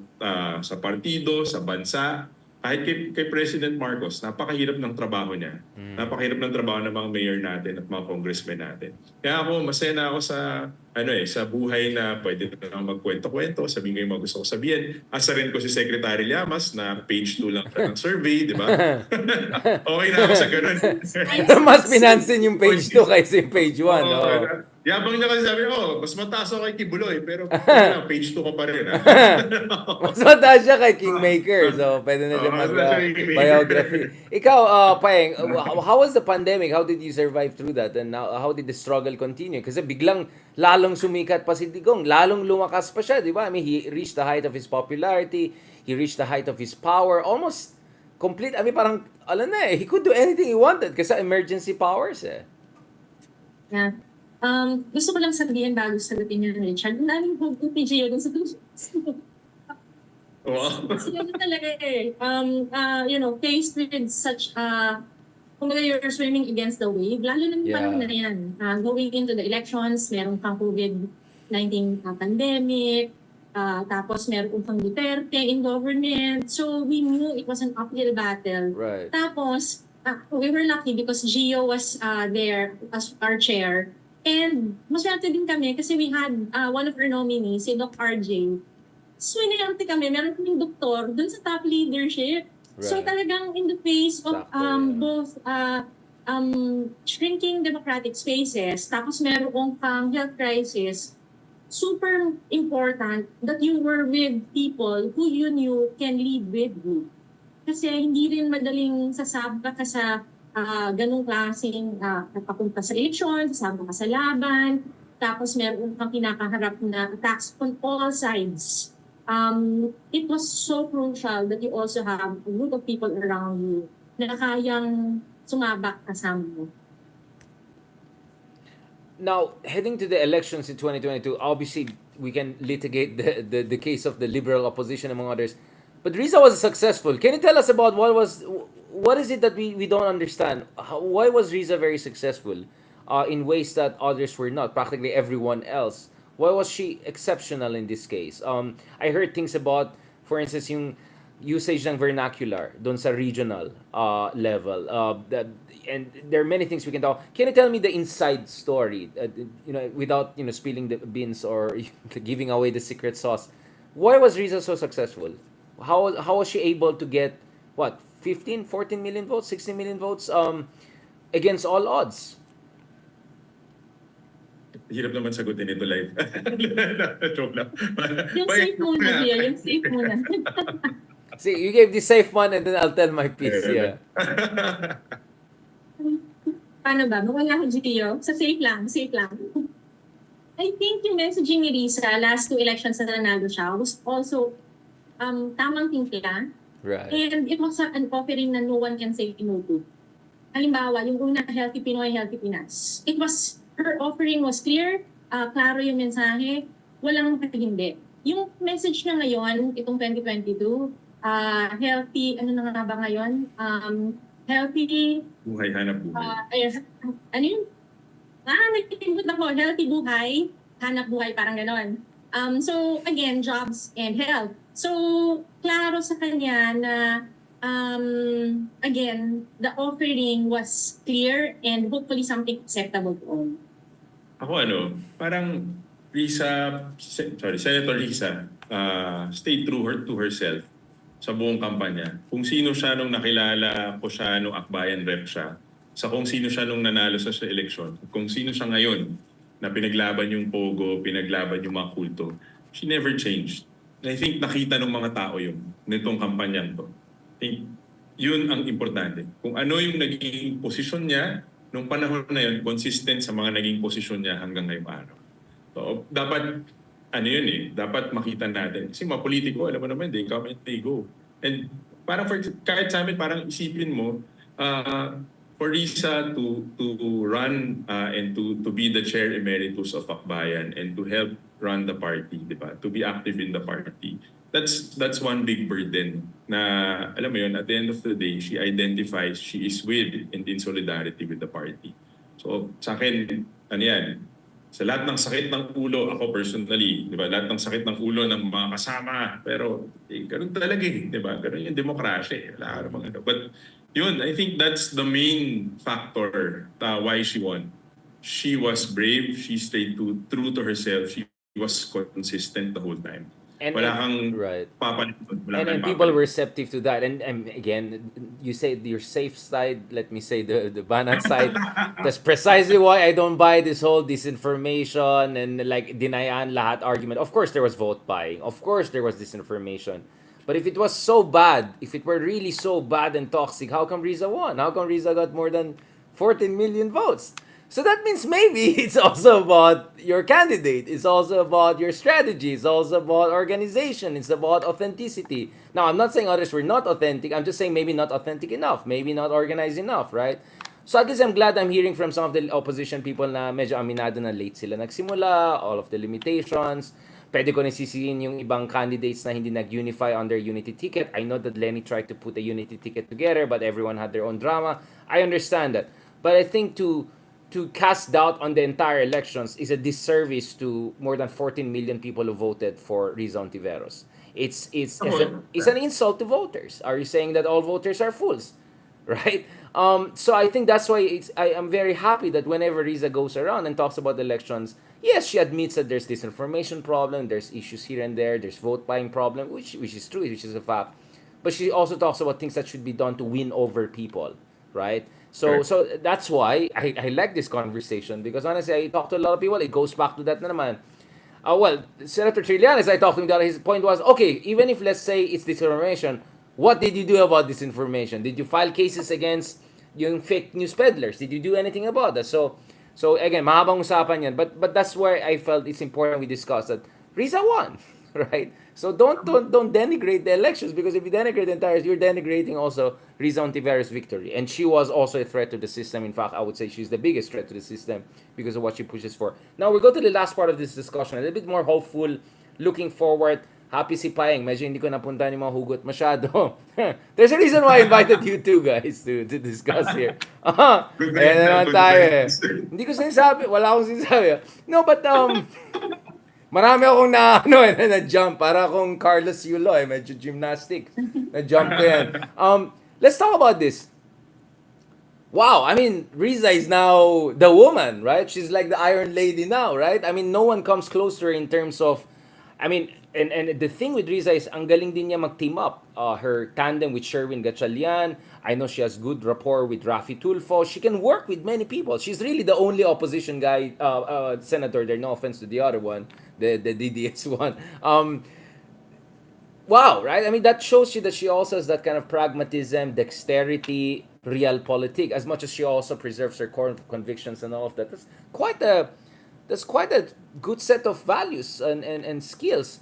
sa partido, sa bansa. Kahit kay President Marcos, napakahirap ng trabaho niya. Napakahirap ng trabaho ng mga mayor natin at mga congressmen natin. Kaya ako, masaya na ako sa sa buhay na pwede na magkwento-kwento, sabihin ko yung mga gusto ko sabihin. Asa rin ko si Secretary Llamas na page 2 lang siya ng survey, di ba? Okay na ako sa ganun. Mas pinansin yung page 2 kaysa yung page 1. Yabang niya kasi sabi, mas mataas ako kay Kibuloy, pero page 2 ko pa rin. Mas mataas siya kay Kingmaker. So, pwede na siya mag-biography. Ikaw, Payeng, how was the pandemic? How did you survive through that? And how did the struggle continue? Kasi biglang lalong sumikat pa si Digong. Lalong lumakas pa siya, di ba? I mean, he reached the height of his popularity. He reached the height of his power. Almost complete. I mean, parang, alam na he could do anything he wanted kasi emergency powers eh. Yeah. Gusto ko lang sabihin bago sagutin niyo, Richard, ang daming huwag ko PGO dun sa Wow. sila na talaga eh. Faced with such kumbaga you're swimming against the wave, lalo na yung panahon na yan. Going into the elections, meron kang COVID-19 pandemic, tapos meron kang Duterte in government. So we knew it was an uphill battle. Right. Tapos, we were lucky because Gio was there as our chair. And maswerte din kami kasi we had one of our nominees, si Doc RJ. Swinerte kami, meron kaming doktor dun sa top leadership. Right. So talagang in the face of both shrinking democratic spaces, tapos meron kang health crisis, super important that you were with people who you knew can lead with you. Kasi hindi rin madaling sasabak ka sa ganong klaseng papunta sa eleksyon, sasama ka sa laban, tapos meron kang kinakaharap na attacks on all sides. It was so crucial that you also have a group of people around you na kayang sumabak kasama mo. Now, heading to the elections in 2022, obviously we can litigate the case of the liberal opposition among others. But Risa was successful. Can you tell us about what is it that we don't understand? Why was Risa very successful in ways that others were not, practically everyone else? Why was she exceptional in this case? I heard things about, for instance, yung usage ng vernacular doon sa regional level. And there are many things we can talk. Can you tell me the inside story, without spilling the beans or giving away the secret sauce? Why was Risa so successful? How was she able to get 15, 14 million votes, 16 million votes against all odds? Hirap naman sagutin ito live. Joke lang. Yung safe muna, Gia. Yung safe muna. See, you gave the safe one and then I'll tell my piece. Yeah. Paano ba? Mawala ko, Gio. Sa safe lang. I think yung messaging ni Risa last 2 elections na nanalo siya was also tamang timpla. Right. And it was an offering na no one can say no to. Halimbawa, yung una, Healthy Pinoy, Healthy Pinas. Her offering was clear, klaro yung mensahe, walang hindi. Yung message na ngayon, itong 2022, healthy, ano na nga ba ngayon? healthy, Buhay, hanap buhay. ano yun? Nagtitinggit ako, healthy buhay, hanap buhay, parang ganon. So, again, jobs and health. So, klaro sa kanya na, again, the offering was clear and hopefully something acceptable to all. Ako parang Senator Risa, stay true to herself sa buong kampanya. Kung sino siya nung nakilala ko siya nung Akbayan rep siya, sa kung sino siya nung nanalo sa eleksyon, kung sino siya ngayon na pinaglaban yung pogo, pinaglaban yung mga kulto, she never changed. And I think nakita ng mga tao yun, nitong kampanyang to. I think yun ang importante. Kung ano yung naging posisyon niya, nung panahon na yun, consistent sa mga naging posisyon niya hanggang ngayong araw. So, dapat, dapat makita natin. Kasi mga politiko, alam mo naman, they come and they go. And parang kahit sa amin, parang isipin mo, for Risa to run and to be the chair emeritus of Akbayan and to help run the party, di ba? To be active in the party. That's one big burden na, alam mo yun, at the end of the day, she identifies, she is with and in solidarity with the party. So sa akin, sa lahat ng sakit ng ulo, ako personally, di ba, lahat ng sakit ng ulo ng mga kasama, pero ganun talaga di ba? Ganun yung demokrasya Wala ka namang But yun, I think that's the main factor why she won. She was brave, she stayed true to herself, she was consistent the whole time. Wala kang right. papalitan. And people were receptive to that. And again, you say your safe side, let me say the banat side. That's precisely why I don't buy this whole disinformation and like dinayan lahat argument. Of course, there was vote buying. Of course, there was disinformation. But if it was so bad, if it were really so bad and toxic, how come Risa won? How come Risa got more than 14 million votes? So that means maybe it's also about your candidate. It's also about your strategy. It's also about organization. It's about authenticity. Now, I'm not saying others were not authentic. I'm just saying maybe not authentic enough. Maybe not organized enough, right? So at least I'm glad I'm hearing from some of the opposition people na medyo aminado na late sila nagsimula, all of the limitations. Pwede ko nasisihin yung ibang candidates na hindi nag-unify on their unity ticket. I know that Lenny tried to put a unity ticket together, but everyone had their own drama. I understand that. But I think to cast doubt on the entire elections is a disservice to more than 14 million people who voted for Risa Hontiveros. It's an insult to voters. Are you saying that all voters are fools? Right? So I think that's why I am very happy that whenever Risa goes around and talks about elections, yes, she admits that there's disinformation problem, there's issues here and there, there's vote buying problem, which is true, which is a fact. But she also talks about things that should be done to win over people, right? So that's why I like this conversation because honestly, I talk to a lot of people. It goes back to that na naman. Well, Senator Trillanes, I talked to him that his point was, okay, even if let's say it's disinformation, what did you do about disinformation? Did you file cases against yung fake news peddlers? Did you do anything about that? So again, mahabang usapan yan. But that's where I felt it's important we discuss that Risa won, right? So don't denigrate the elections because if you denigrate the entire, you're denigrating also Risa Hontiveros' victory. And she was also a threat to the system. In fact, I would say she's the biggest threat to the system because of what she pushes for. Now we go to the last part of this discussion, a little bit more hopeful, looking forward. Happy si Paeng. Medyo hindi ko napunta yung mga hugot masyado. There's a reason why I invited you two guys to discuss here. Ayan na naman tayo Hindi ko sinasabi. Wala akong sinasabi. No, but marami akong na-jump. Para akong Carlos Yulo medyo gymnastics. Na-jump ko yan. Let's talk about this. Wow, I mean, Risa is now the woman, right? She's like the Iron Lady now, right? I mean, no one comes close to her in terms of, I mean, and the thing with Risa is, ang galing din niya mag-team up. Her tandem with Sherwin Gatchalian. I know she has good rapport with Rafi Tulfo. She can work with many people. She's really the only opposition guy, senator there. No offense to the other one, the DDS one. Wow, right? I mean, that shows you that she also has that kind of pragmatism, dexterity, realpolitik, as much as she also preserves her core convictions and all of that. That's quite a good set of values and skills.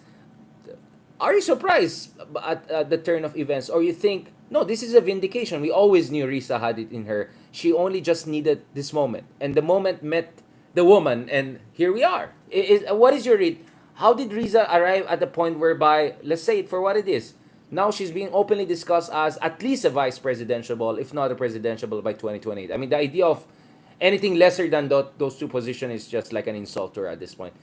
Are you surprised at the turn of events, or you think, no, this is a vindication? We always knew Risa had it in her. She only just needed this moment, and the moment met the woman, and here we are. What is your read? How did Risa arrive at the point whereby, let's say it for what it is, now she's being openly discussed as at least a vice presidential ball, if not a presidential ball by 2028. I mean, the idea of anything lesser than those two positions is just like an insult to her at this point.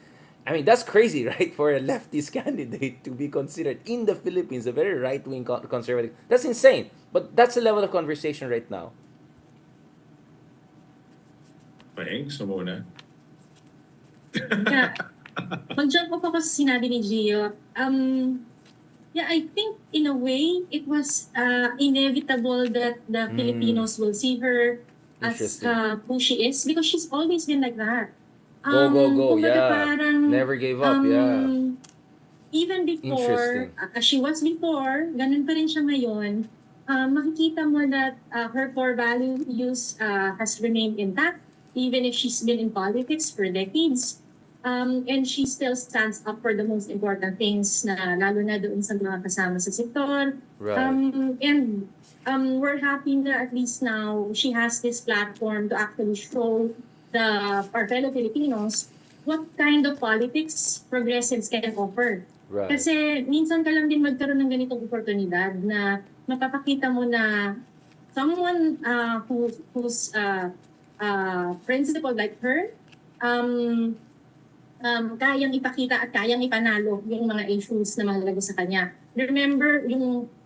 I mean, that's crazy, right? For a leftist candidate to be considered in the Philippines, a very right-wing conservative. That's insane. But that's the level of conversation right now. Paeng, so muna. Yeah. Mag-jump off ako sa sinabi ni Gio. Yeah, I think in a way, it was inevitable that the Filipinos will see her as Interesting. who she is because she's always been like that. Go, go, Kumbaga yeah. parang, Never gave up, yeah. even before, Interesting. as she was before, ganun pa rin siya ngayon. Makikita mo that her core values has remained intact even if she's been in politics for decades. And she still stands up for the most important things na lalo na doon sa mga kasama sa sektor. Right. And we're happy na at least now she has this platform to actually show our fellow Filipinos what kind of politics progressives can offer. Right. Kasi minsan ka lang din magkaroon ng ganitong oportunidad na mapapakita mo na someone who's principled like her, kayang ipakita at kayang ipanalo yung mga issues na mahalaga sa kanya. Remember,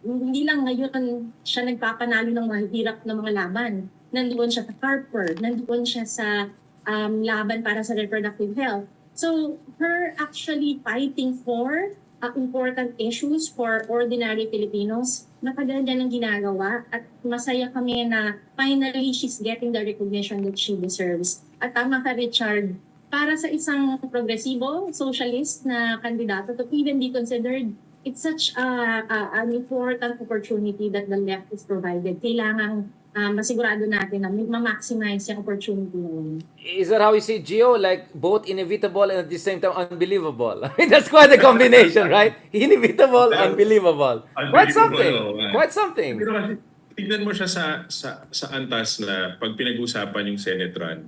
hindi lang ngayon siya nagpapanalo ng mahihirap na mga laban. Nandoon siya sa Harper, nandoon siya sa laban para sa reproductive health. So, her actually fighting for important issues for ordinary Filipinos, napaganda ng ginagawa at masaya kami na finally she's getting the recognition that she deserves. At tama ka, Richard, para sa isang progresibo, socialist na kandidato to even be considered, it's such an important opportunity that the left is provided. Kailangan masigurado natin na ma-maximize yung opportunity na yun. Is that how you see Gio? Like both inevitable and at the same time unbelievable. I mean, that's quite a combination, right? Inevitable, unbelievable. Quite something. Quite something. Pero kasi, tignan mo siya sa antas na pag pinag-usapan yung Senate run,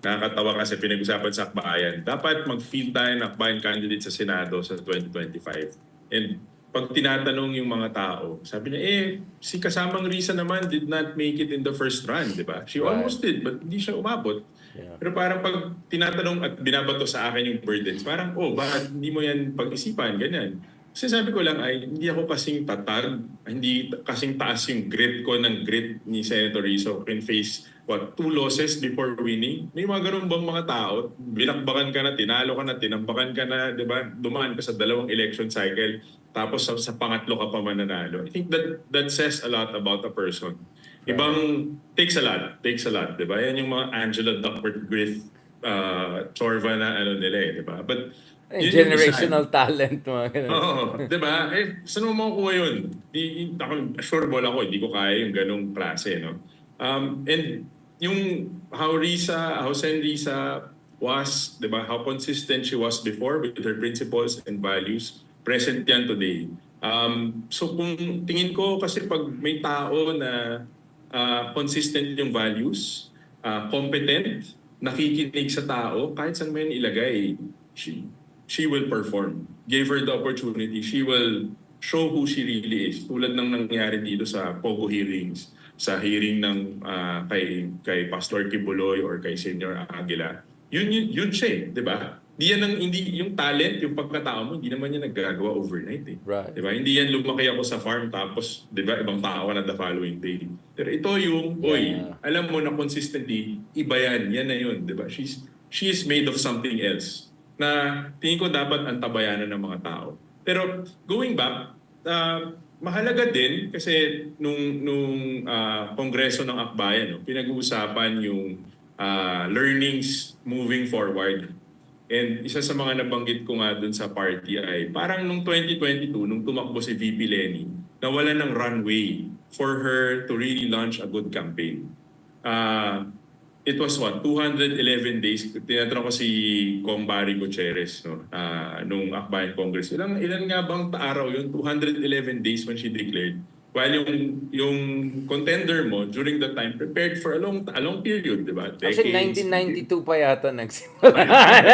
nakakatawa kasi pinag-usapan sa akbayan. Dapat mag-field tayo ng akbayan candidate sa Senado sa 2025. And pag tinatanong yung mga tao, sabi niya, si kasamang Risa naman did not make it in the first run, di ba? She almost did, but hindi siya umabot. Yeah. Pero parang pag tinatanong at binabato sa akin yung burdens, parang, bakit hindi mo yan pag-isipan, ganyan. Kasi sabi ko lang ay, hindi ako kasing tatag, hindi kasing taas yung grit ko ng grit ni Senator Risa can face 2 losses before winning. May mga ganun bang mga tao, binakbakan ka na, tinalo ka na, tinambakan ka na, di ba? Dumaan ka sa 2 election cycle, tapos sa pangatlo ka pa mananalo. I think that says a lot about a person. Ibang takes a lot, di ba? Yan yung mga Angela Duckworth-Griff, Chorva na nila di ba? But generational talent, mga ganun. Oo, di ba? Saan mo makukuha yun? Ako, sure ball ako, hindi ko kaya yung ganung klase, no? And yung how Sen Risa was, di ba? How consistent she was before with her principles and values, present yan today. So kung tingin ko kasi pag may tao na consistent yung values, competent, nakikinig sa tao, kahit saan mo yan ilagay, she will perform. Give her the opportunity. She will show who she really is. Tulad ng nangyari dito sa Pogo hearings, sa hearing ng kay Pastor Kibuloy or kay Senior Aguila. Yun siya, di ba? Hindi yung talent, yung pagkatao mo, hindi naman yan naggagawa overnight eh. Right. Di ba? Hindi yan lumaki ako sa farm tapos, di ba, ibang tao ka na the following day. Pero ito yung, alam mo na consistently, iba yan na yun, di ba? She is made of something else na tingin ko dapat antabayanan ng mga tao. Pero going back, mahalaga din kasi nung Kongreso ng Akbayan, pinag-uusapan yung learnings moving forward. And isa sa mga nabanggit ko nga dun sa party ay parang nung 2022, nung tumakbo si VP Lenny, nawalan ng runway for her to really launch a good campaign. It was 211 days. Tinatanong ko si Kong Barry Gutierrez nung Akbayan Congress. Ilan nga bang araw yun? 211 days when she declared. While yung contender mo during that time prepared for a long period, di ba? Actually, Decades. 1992 pa yata nagsimula.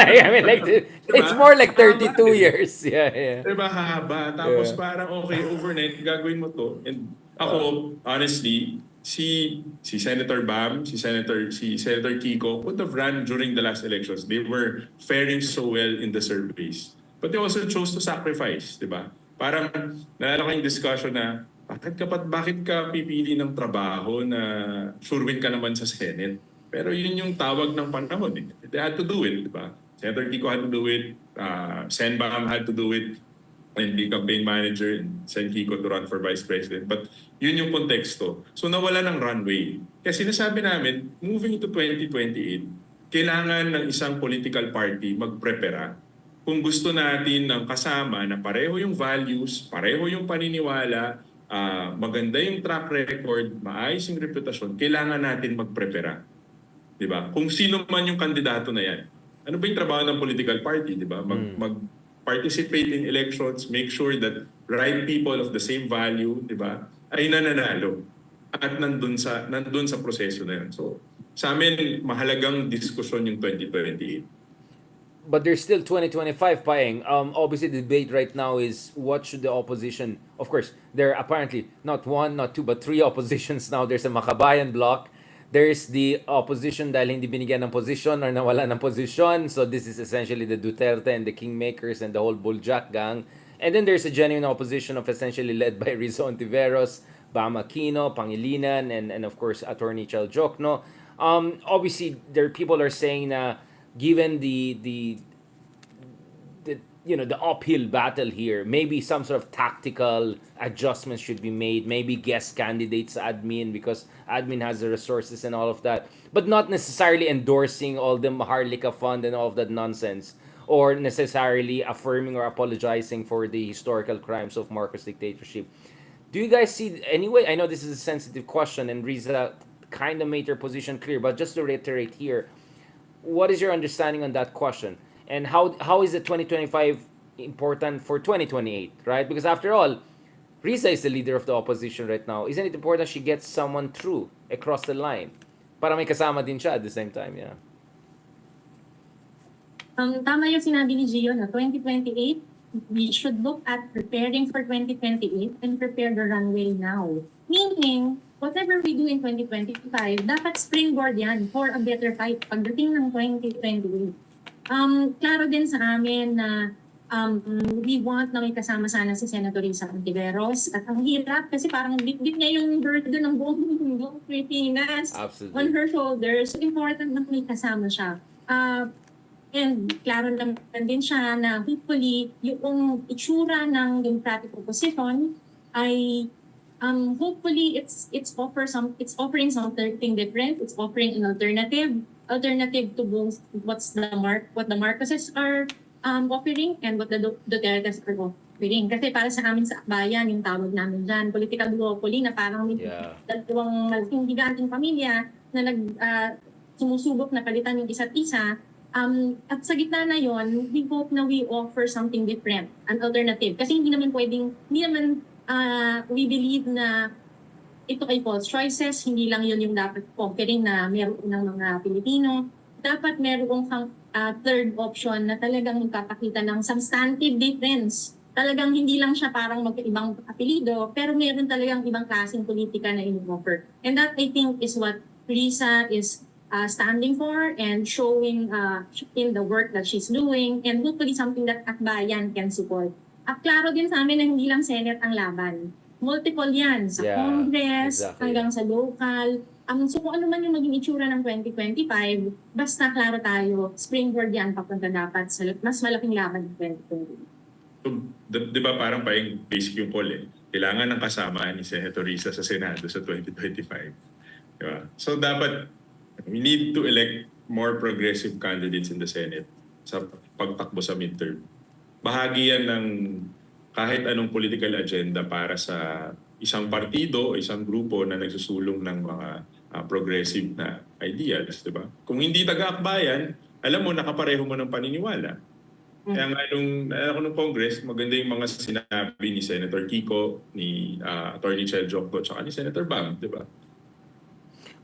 I mean, like, it's more like 32 years. Yeah, yeah. Diba haba? Tapos Yeah. parang okay, overnight gagawin mo to. And ako, honestly, si Senator Bam, si Senator Kiko would have run during the last elections. They were faring so well in the surveys. But they also chose to sacrifice, di ba? Parang naalala ko yung discussion na bakit ka pipili ng trabaho na sure win ka naman sa Senate? Pero yun yung tawag ng panahon. Eh. They had to do it, di ba? Senator Kiko had to do it, Sen Bam had to do it, and the campaign manager and Sen Kiko to run for vice president. But yun yung konteksto. So nawala ng runway. Kasi sinasabi namin, moving to 2028, kailangan ng isang political party magprepara kung gusto natin ng kasama na pareho yung values, pareho yung paniniwala, maganda yung track record, maayos yung reputasyon, kailangan natin magprepara. Diba? Kung sino man yung kandidato na yan. Ano ba yung trabaho ng political party? Diba? Mag-participate in elections, make sure that right people of the same value, diba, ay nananalo. At nandun sa proseso na yun. So, sa amin, mahalagang diskusyon yung 2028. But there's still 2025, Paeng. Obviously, the debate right now is what should the opposition... Of course, there are apparently not one, not two, but three oppositions now. There's a Makabayan bloc. There's the opposition dahil hindi binigyan ng position or nawala ng position. So this is essentially the Duterte and the Kingmakers and the whole Buljak gang. And then there's a genuine opposition of essentially led by Risa Hontiveros, Bam Aquino, Pangilinan, and of course, Attorney Chal Jokno. Obviously, there people are saying na given the the uphill battle here, maybe some sort of tactical adjustments should be made. Maybe guest candidates admin because admin has the resources and all of that, but not necessarily endorsing all the Maharlika Fund and all of that nonsense, or necessarily affirming or apologizing for the historical crimes of Marcos dictatorship. Do you guys see anyway? I know this is a sensitive question, and Riza kind of made her position clear, but just to reiterate here, what is your understanding on that question? And how is the 2025 important for 2028, right? Because after all, Risa is the leader of the opposition right now. Isn't it important she gets someone through across the line? Para may kasama din siya at the same time, yeah. Tama yung sinabi ni Gio na 2028, we should look at preparing for 2028 and prepare the runway now. Meaning, whatever we do in 2025, dapat springboard yan for a better fight pagdating ng 2028. Klaro din sa amin na we want na may kasama sana si Senator Risa Hontiveros. At ang hirap kasi parang bit niya yung burden ng buong Pilipinas on her shoulders. So important na may kasama siya. And klaro naman din siya na hopefully yung itsura ng Democratic opposition ay hopefully it's offering something different. It's offering an alternative to both what the Marcoses are offering and what the Dutertes are offering. Kasi para sa amin sa akbayan, yung tawag namin dyan, political duopoly na parang may dalawang malaking giganting pamilya na sumusubok na palitan yung isa't isa. At sa gitna na yon, we hope na we offer something different, an alternative. Kasi hindi naman we believe na ito ay false choices, hindi lang yun yung dapat offering na meron ng mga Pilipino. Dapat meron kang third option na talagang magpapakita ng substantive difference. Talagang hindi lang siya parang magkaibang apelido, pero meron talagang ibang klaseng politika na in-offer. And that I think is what Risa is standing for and showing in the work that she's doing, and hopefully something that Akbayan can support. At klaro din sa amin na hindi lang Senate ang laban. Multiple yan, sa Congress, hanggang sa local. So kung ano man yung maging itsura ng 2025, basta klaro tayo, springboard yan papunta dapat sa mas malaking laban ng 2020. So, di ba parang pa yung basic yung poll eh. Kailangan ng kasama ni Senator Risa sa Senado sa 2025. Diba? So dapat, we need to elect more progressive candidates in the Senate sa pagtakbo sa midterm. Bahagi yan ng kahit anong political agenda para sa isang partido o isang grupo na nagsusulong ng mga progressive na ideals, di ba? Kung hindi taga-akbayan, alam mo, nakapareho mo ng paniniwala. Kaya nga nung Congress, maganda yung mga sinabi ni Senator Kiko, ni Attorney Chel Jokdo, tsaka ni Senator Bam, di ba?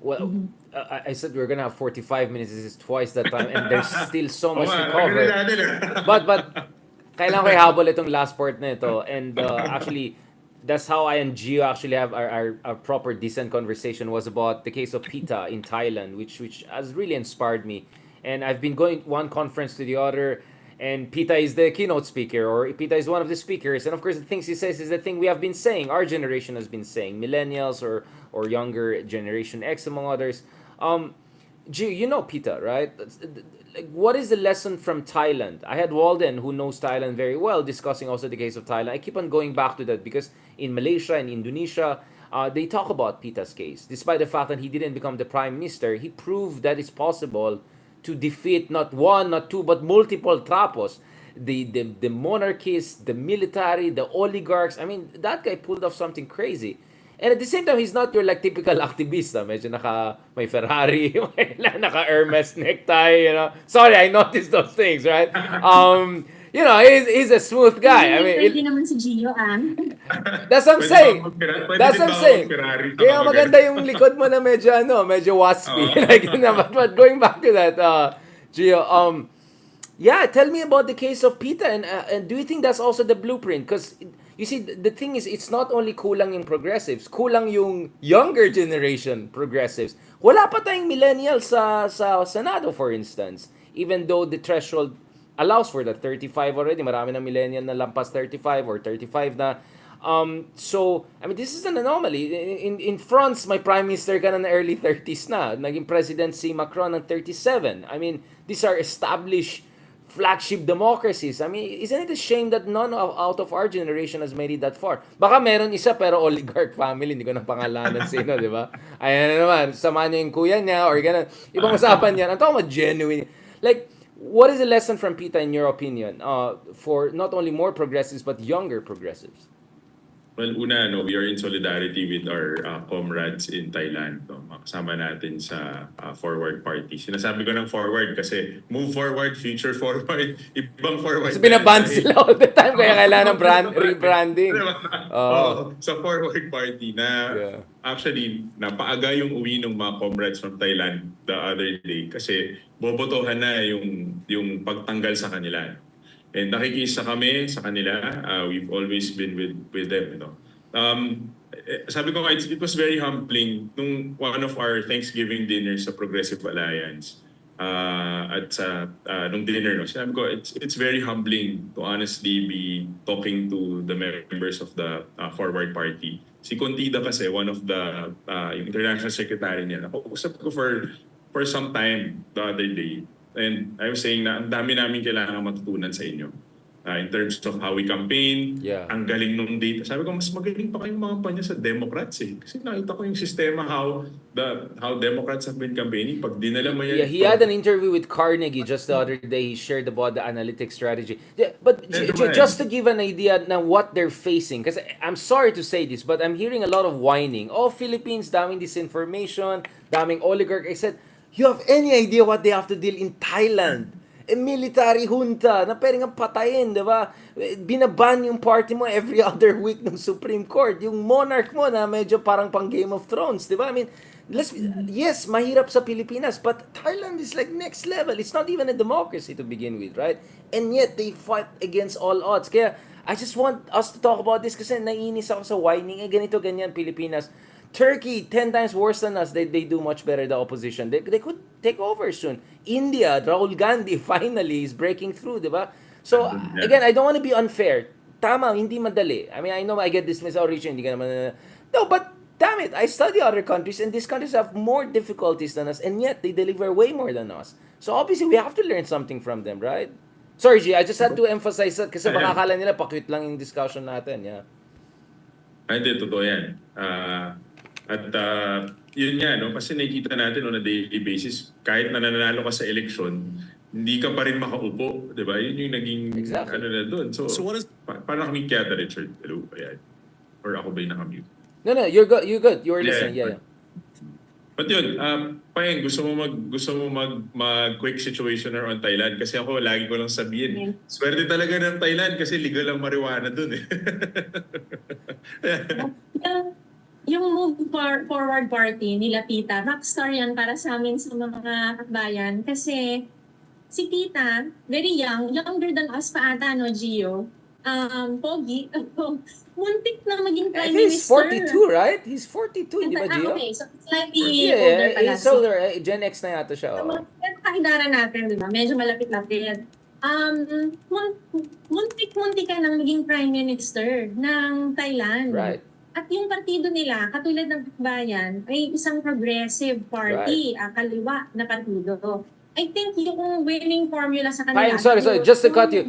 Well, I said we're gonna have 45 minutes. This is twice that time, and there's still so Oo much nga, to cover. natin, But kailangan ko ihabol itong last part na ito. And actually, that's how I and Gio actually have our proper decent conversation was about the case of PETA in Thailand, which has really inspired me. And I've been going one conference to the other, and PETA is the keynote speaker, or PETA is one of the speakers. And of course, the things he says is the thing we have been saying, our generation has been saying, millennials or younger generation X among others. Gio, you know PETA, right? Like, what is the lesson from Thailand? I had Walden, who knows Thailand very well, discussing also the case of Thailand. I keep on going back to that because in Malaysia and Indonesia, they talk about PETA's case. Despite the fact that he didn't become the prime minister, he proved that it's possible to defeat not one, not two, but multiple trapos. The monarchists, the military, the oligarchs. I mean, that guy pulled off something crazy. And at the same time, he's not your like typical activista. Medyo may Ferrari, naka Hermes necktie, Sorry, I noticed those things, right? He's a smooth guy. I mean, pwede naman si Gio, that's what I'm saying. That's what I'm saying. Ferrari, Kaya maganda yung likod mo na medyo waspy. But going back to that, Gio, yeah, tell me about the case of PETA, and do you think that's also the blueprint? Because you see, the thing is, it's not only kulang yung progressives, kulang yung younger generation progressives. Wala pa tayong millennials sa Senado, for instance. Even though the threshold allows for that, 35 already. Marami na millennial na lampas 35 or 35 na. So, I mean, this is an anomaly. In France, my prime minister ka na early 30s na. Naging president si Macron ng 37. I mean, these are established flagship democracies. I mean, isn't it a shame that none out of our generation has made it that far? Baka meron isa pero oligarch family, hindi ko na pangalanan sino, di ba? Ayan na naman, samahan niya yung kuya niya or gano'n. Ibang usapan yan. Ang tawag mo, genuine. Like, what is the lesson from PETA in your opinion for not only more progressives but younger progressives? Well, una, we are in solidarity with our comrades in Thailand. Kasama natin sa forward party. Sinasabi ko ng forward kasi move forward, future forward, ibang forward. Kasi binaban sila all the time kaya kailangan ng rebranding. Sa forward party na actually napaaga yung uwi ng mga comrades from Thailand the other day kasi bobotohan na yung pagtanggal sa kanila. And nakikisa kami sa kanila. We've always been with them. Sabi ko nga, it was very humbling nung one of our Thanksgiving dinners sa Progressive Alliance. At sa nung dinner, sabi ko, it's very humbling to honestly be talking to the members of the Forward Party. Si Contida kasi, one of the yung international secretary niya, nakuusap ko for some time the other day. And I was saying na ang dami namin kailangan matutunan sa inyo. In terms of how we campaign, ang galing nung data. Sabi ko, mas magaling pa kayong mga panya sa Democrats eh. Kasi nakita ko yung sistema how Democrats have been campaigning. Pag dinala mo yan. Yeah, he had an interview with Carnegie just the other day. He shared about the analytic strategy. Yeah, but just to give an idea na what they're facing, because I'm sorry to say this, but I'm hearing a lot of whining. Oh, Philippines, daming disinformation, daming oligarch. I said, you have any idea what they have to deal in Thailand? A military junta na pwedeng patayin, di ba? Binaban yung party mo every other week ng Supreme Court. Yung monarch mo na medyo parang pang Game of Thrones, di ba? I mean, yes, mahirap sa Pilipinas, but Thailand is like next level. It's not even a democracy to begin with, right? And yet, they fight against all odds. Kaya, I just want us to talk about this kasi naiinis ako sa whining. Ganito, ganyan, Pilipinas. Turkey, 10 times worse than us. They do much better, the opposition. They could take over soon. India, Rahul Gandhi finally is breaking through, di ba? So, again, I don't want to be unfair. Tama, hindi madali. I mean, I know I get dismissed, region, hindi ka naman. No, but damn it, I study other countries and these countries have more difficulties than us and yet they deliver way more than us. So, obviously, we have to learn something from them, right? Sorry, G, I just had to emphasize that kasi baka akala nila pakwit lang yung discussion natin, yeah. Hindi, totoo yan. Yun nga, kasi nakikita natin on a daily basis, kahit na nananalo ka sa eleksyon, hindi ka pa rin makaupo, di ba? Yun yung naging na doon. So what is... Parang kami kaya Richard? Hello? Ayan. Or ako ba yung nakamute? No, you're good. You were listening. Yeah. But yun, Payeng, gusto mo mag quick situationer on Thailand kasi ako lagi ko lang sabihin, swerte talaga ng Thailand kasi legal ang marijuana dun eh. Yung forward party nila Tita, rockstar yan para sa amin sa mga kakbayan. Kasi si Tita, very young, younger than us pa ata, no, Gio? Pogi, muntik na maging I prime think he's minister. 42, right? He's 42, di ba, Gio? Okay, so slightly older Yeah, pala. he's older. Gen X na yata siya. So, Oh. pero kaindara natin, di ba? Medyo malapit-lapit. Muntik-muntik ka nang maging prime minister ng Thailand. Right. At yung partido nila, katulad ng bayan, ay isang progressive party, kaliwa na partido. I think yung winning formula sa kanila... Payeng, sorry, just to cut you.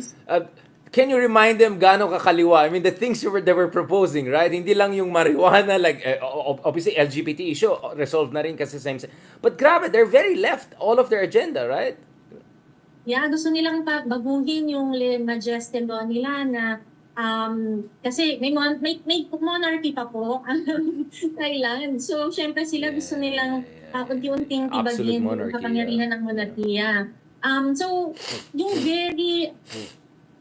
Can you remind them gaano kakaliwa? I mean, the things they were proposing, right? Hindi lang yung marijuana, like, obviously, LGBT issue, resolved na rin kasi same. But grabe, they're very left, all of their agenda, right? Yeah, gusto nilang baguhin yung majesty law nila na kasi may monarchy pa po ang Thailand. So, syempre sila gusto nilang unti-unting Absolute tibagin yung monarchy, kapangyarihan ng monarkiya. So, yung very,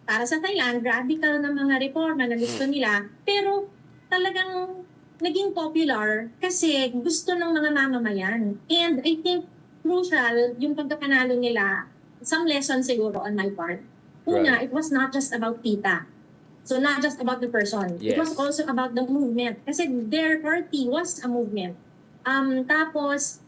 para sa Thailand, radical na mga reforma na gusto nila, pero talagang naging popular kasi gusto ng mga mamamayan. And I think crucial yung pagkapanalo nila, some lessons siguro on my part. Una, Right. it was not just about Tita. So not just about the person. It was Yes. also about the movement. Kasi their party was a movement. Tapos,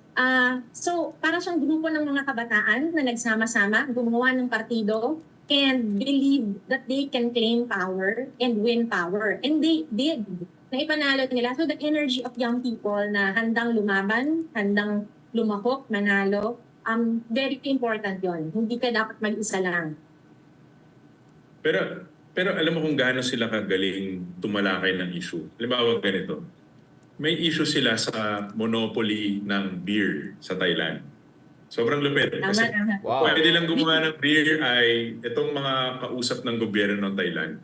so para siyang grupo ng mga kabataan na nagsama-sama, gumawa ng partido, and believe that they can claim power and win power. And they did. Naipanalo nila. So the energy of young people na handang lumaban, handang lumahok, manalo, very important yon. Hindi ka dapat mag-isa lang. Pero alam mo kung gaano sila kagaling tumalakay ng issue. Halimbawa ganito, may issue sila sa monopoly ng beer sa Thailand. Sobrang lupit. Kasi Tama. Wow. pwede lang gumawa ng beer ay itong mga kausap ng gobyerno ng Thailand.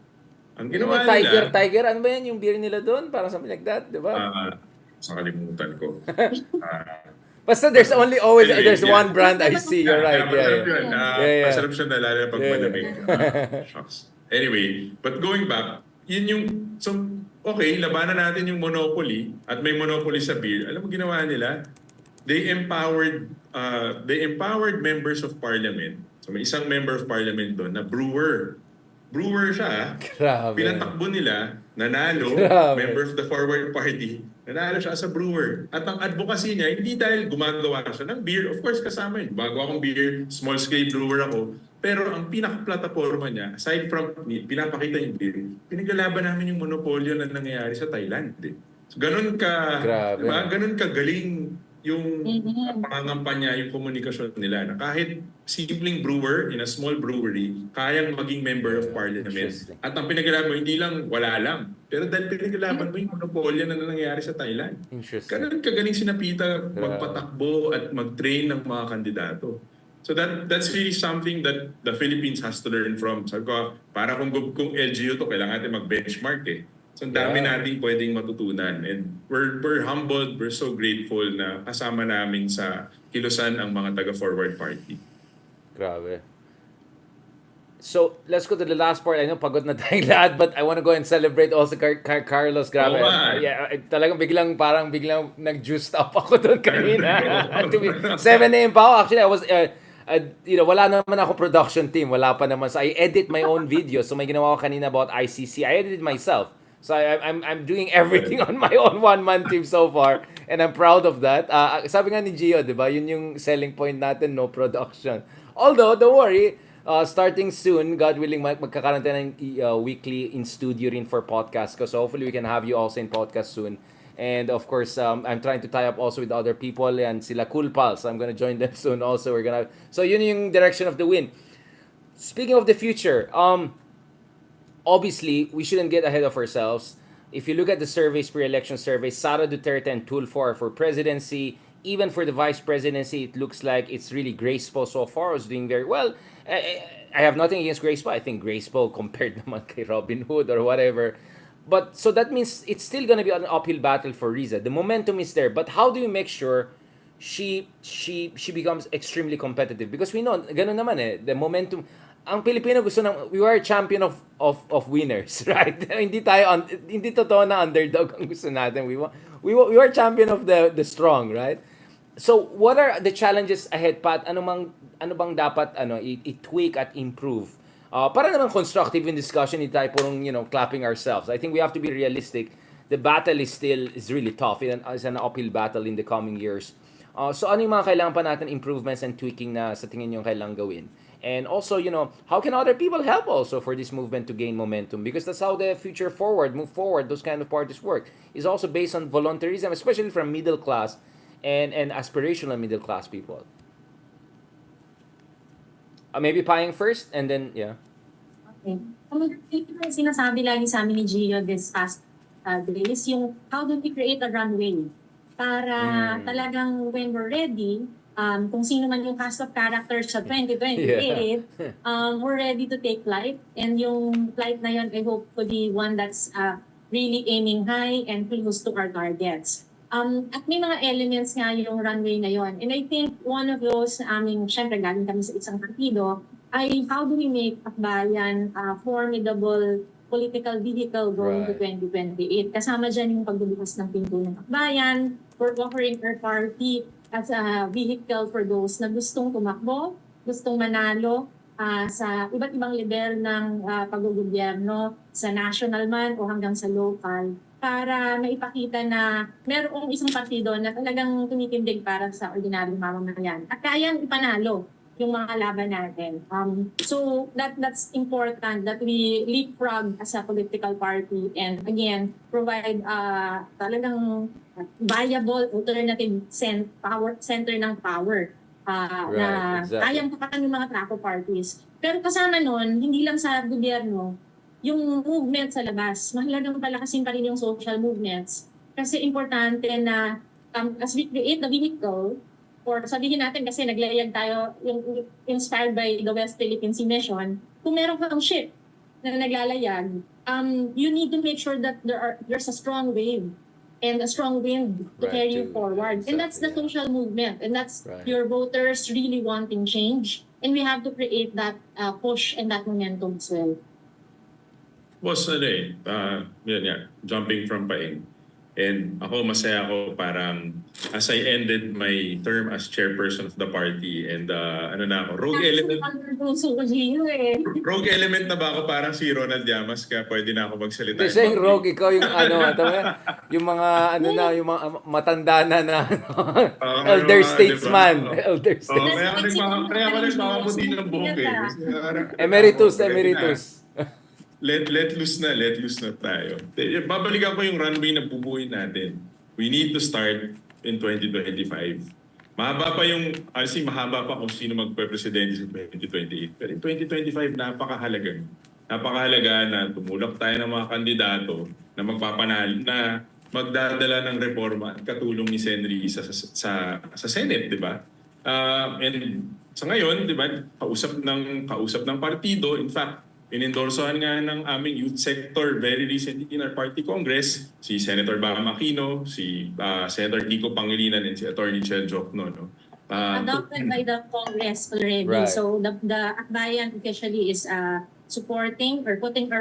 Ang ginawa nila, Tiger, ano ba yan yung beer nila doon? Parang something like that, di ba? sa kalimutan ko. Basta there's always Anyway, there's yeah. one brand I see. You're right. Masarap Yeah, yun. yeah. Masarap siya nalala pag Yeah. malamig. Shucks. Anyway, but going back, yun yung, so, okay, labanan natin yung monopoly at may monopoly sa beer. Alam mo ginawa nila? They empowered members of parliament. So may isang member of parliament doon na brewer. Brewer siya. Grabe. Pinatakbo nila, nanalo, Grabe. member of the forward party, nanalo siya as a brewer. At ang advocacy niya, hindi dahil gumagawa siya ng beer, of course kasama yun. Bago akong beer, small scale brewer ako. Pero ang pinaka-plataforma niya, aside from pinapakita yung beer, pinaglalaban namin yung monopolyo na nangyayari sa Thailand. Eh. So, ganun ka, Grabe. diba? Ganun ka galing yung pangangampanya, yung komunikasyon nila na kahit simpleng brewer in a small brewery, kayang maging member of parliament. Interesting. At ang pinaglalaban mo, hindi lang wala lang. Pero dahil pinaglalaban mo yung monopolyo na nangyayari sa Thailand. Interesting. Ganun kagaling si Napita magpatakbo at mag-train ng mga kandidato. So that's really something that the Philippines has to learn from. Sabi ko, para kung LGU to, kailangan natin mag-benchmark eh. So ang dami nating pwedeng matutunan. And we're humbled, we're so grateful na kasama namin sa kilusan ang mga taga-forward party. Grabe. So, let's go to the last part. I know pagod na tayong lahat, but I want to go and celebrate also Carlos. Grabe. Oo nga. Yeah, talagang biglang nag-juiced up ako doon kanina. 7 a.m. pa ako. Actually, I was, wala naman ako production team. Wala pa naman. So, I edit my own video. So, may ginawa ko kanina about ICC. I edited myself. So, I'm doing everything on my own one-man team so far. And I'm proud of that. Sabi nga ni Gio, di ba? Yun yung selling point natin, no production. Although, don't worry, starting soon, God willing, magkakaroon tayo ng weekly in-studio rin for podcast ko. So hopefully we can have you also in podcast soon. And of course, I'm trying to tie up also with other people and sila Cool Pals. I'm gonna join them soon also. So yun yung direction of the wind. Speaking of the future, obviously, we shouldn't get ahead of ourselves. If you look at the surveys, pre-election surveys, Sara Duterte and Tulfo are for presidency. Even for the vice presidency, it looks like it's really Grace Poe so far is doing very well. I have nothing against Grace Poe. I think Grace Poe compared naman kay Robin Hood or whatever. But so that means it's still going to be an uphill battle for Risa. The momentum is there. But how do you make sure she becomes extremely competitive because we know ganun naman the momentum. Ang Pilipino gusto we are a champion of winners, right? Hindi totoo na underdog ang gusto natin. We are champion of the strong, right? So what are the challenges ahead, Pat? Ano bang dapat i-tweak at improve? Para naman constructive in discussion, hindi tayo purong clapping ourselves. I think we have to be realistic. The battle is really tough. It's an uphill battle in the coming years. So ano yung mga kailangan pa natin improvements and tweaking na sa tingin nyo kailangan gawin? And also, how can other people help also for this movement to gain momentum? Because that's how the move forward, those kind of parties work. Is also based on voluntarism, especially from middle class and aspirational middle class people. Maybe Paying first, and then, yeah. Okay. Ang sinasabi lagi sa amin ni Gio this past days, yung how do we create a runway para talagang when we're ready, kung sino man yung cast of characters sa 2028, we're ready to take flight. And yung flight na yun, I hope to be one that's really aiming high and close to our targets. At may mga elements nga yung runway na yun. And I think one of those, syempre galing kami sa isang partido, ay how do we make Akbayan a formidable political vehicle going to 2028. Kasama dyan yung pagbubukas ng pinto ng Akbayan. We're offering our party as a vehicle for those na gustong tumakbo, gustong manalo sa iba't ibang level ng paggogobyerno, sa national man o hanggang sa local, para maipakita na merong isang partido na talagang tumitindig para sa ordinaryong mamamayan at kayang ipanalo yung mga laban natin. So that's important that we leapfrog as a political party and again, provide talagang viable alternative center ng power na kayang tapatan yung mga trapo parties. Pero kasama nun, hindi lang sa gobyerno, yung movement sa labas. Mahalagang palakasin pa rin yung social movements. Kasi importante na as we create the vehicle, or sabihin natin kasi naglayag tayo, yung inspired by the West Philippine Sea Mission, kung meron kang ship na naglalayag, you need to make sure that there's a strong wave and a strong wind to carry you forward. And that's the social movement. And that's your voters really wanting change. And we have to create that push and that momentum as well. Was jumping from Paing. And ako, masaya ako parang as I ended my term as chairperson of the party and rogue element. Rogue element na ba ako parang si Ronald Llamas kaya pwede na ako magsalita. Kasi yung rogue, ikaw yung yung mga yung mga matanda na elder statesman. Diba? Elder statesman. Kaya ako nagmamamuti ng buhok Emeritus. Let loose na tayo. Babalikan ko yung runway na bubuuin natin. We need to start in 2025. Mahaba pa kung sino magpe-presidente sa 2028. Pero in 2025, napakahalaga. Napakahalaga na tumulak tayo ng mga kandidato na magpapanalo, na magdadala ng reforma at katulong ni Sen. Risa sa Senate, di ba? And sa ngayon, di ba, kausap ng partido, in fact, inendorsohan nga ng aming youth sector very recently in our party congress, si Senator Bam Aquino, si Senator Kiko Pangilinan, and si Attorney Chel Jokno. Adopted by the Congress already. Right. So the Akbayan officially is supporting or putting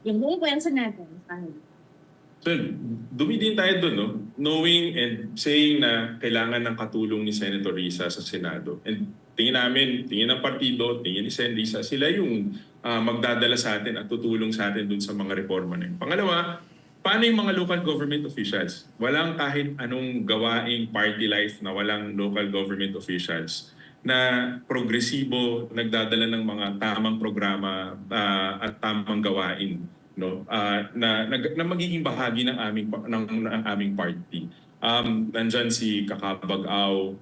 yung buong kwensa natin. So, dumidin tayo doon, no? Knowing and saying na kailangan ng katulong ni Senator Risa sa Senado. And tingin ng partido, tingin ni Sen. Risa, sila yung magdadala sa atin at tutulong sa atin dun sa mga reforma na yun. Pangalawa, paano yung mga local government officials? Walang kahit anong gawaing party life na walang local government officials na progresibo, nagdadala ng mga tamang programa at tamang gawain, no? Na magiging bahagi ng aming party. Nandyan si Kakabag-aw,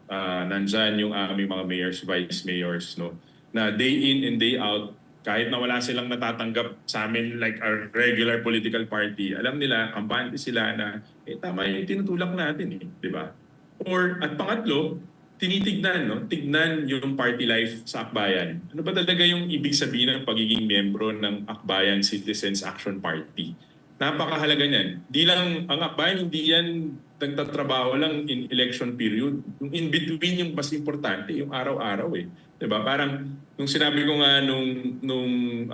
nandyan yung aming mga mayors, vice mayors, no? Na day in and day out, kahit na wala silang natatanggap sa amin like our regular political party, alam nila, kampante sila na tama yung tinutulak natin, di ba? At pangatlo, tignan yung party life sa Akbayan. Ano ba talaga yung ibig sabihin ng pagiging miyembro ng Akbayan Citizens Action Party? Napakahalaga niyan. Di lang ang Akbayan, hindi yan nagtatrabaho lang in election period. Yung in between yung mas importante, yung araw-araw eh. 'Di ba? Parang nung sinabi ko nga nung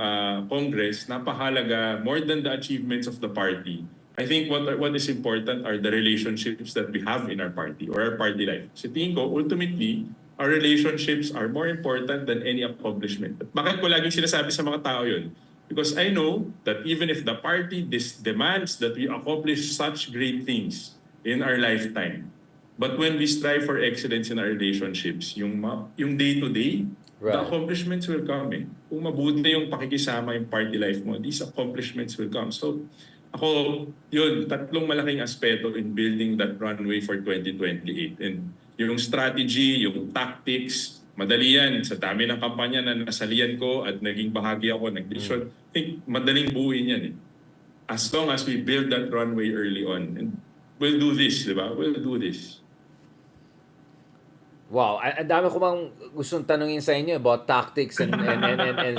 Congress, napahalaga more than the achievements of the party. I think what is important are the relationships that we have in our party or our party life. Kasi tingin ko, ultimately, our relationships are more important than any accomplishment. At bakit ko laging sinasabi sa mga tao yun? Because I know that even if the party demands that we accomplish such great things in our lifetime, but when we strive for excellence in our relationships, yung day-to-day, the Right. accomplishments will come eh. Kung mabuti yung pakikisama yung party life mo, these accomplishments will come. So, ako, yun, tatlong malaking aspeto in building that runway for 2028. And yung strategy, yung tactics, madali yan. Sa dami ng kampanya na nasalian ko at naging bahagi ako, nag-decision, I think madaling buuin yan eh. As long as we build that runway early on. And we'll do this, di ba? We'll do this. Wow, ang dami ko bang gustong tanungin sa inyo about tactics and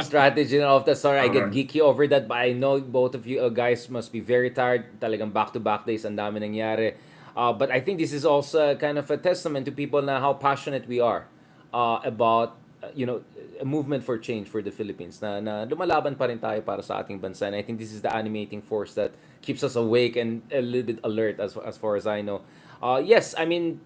strategy and all of that. Sorry, I get geeky over that, but I know both of you guys must be very tired. Talagang back-to-back days, ang dami nangyari. But I think this is also kind of a testament to people na how passionate we are about, a movement for change for the Philippines. Na lumalaban pa rin tayo para sa ating bansa. And I think this is the animating force that keeps us awake and a little bit alert as far as I know. Yes, I mean,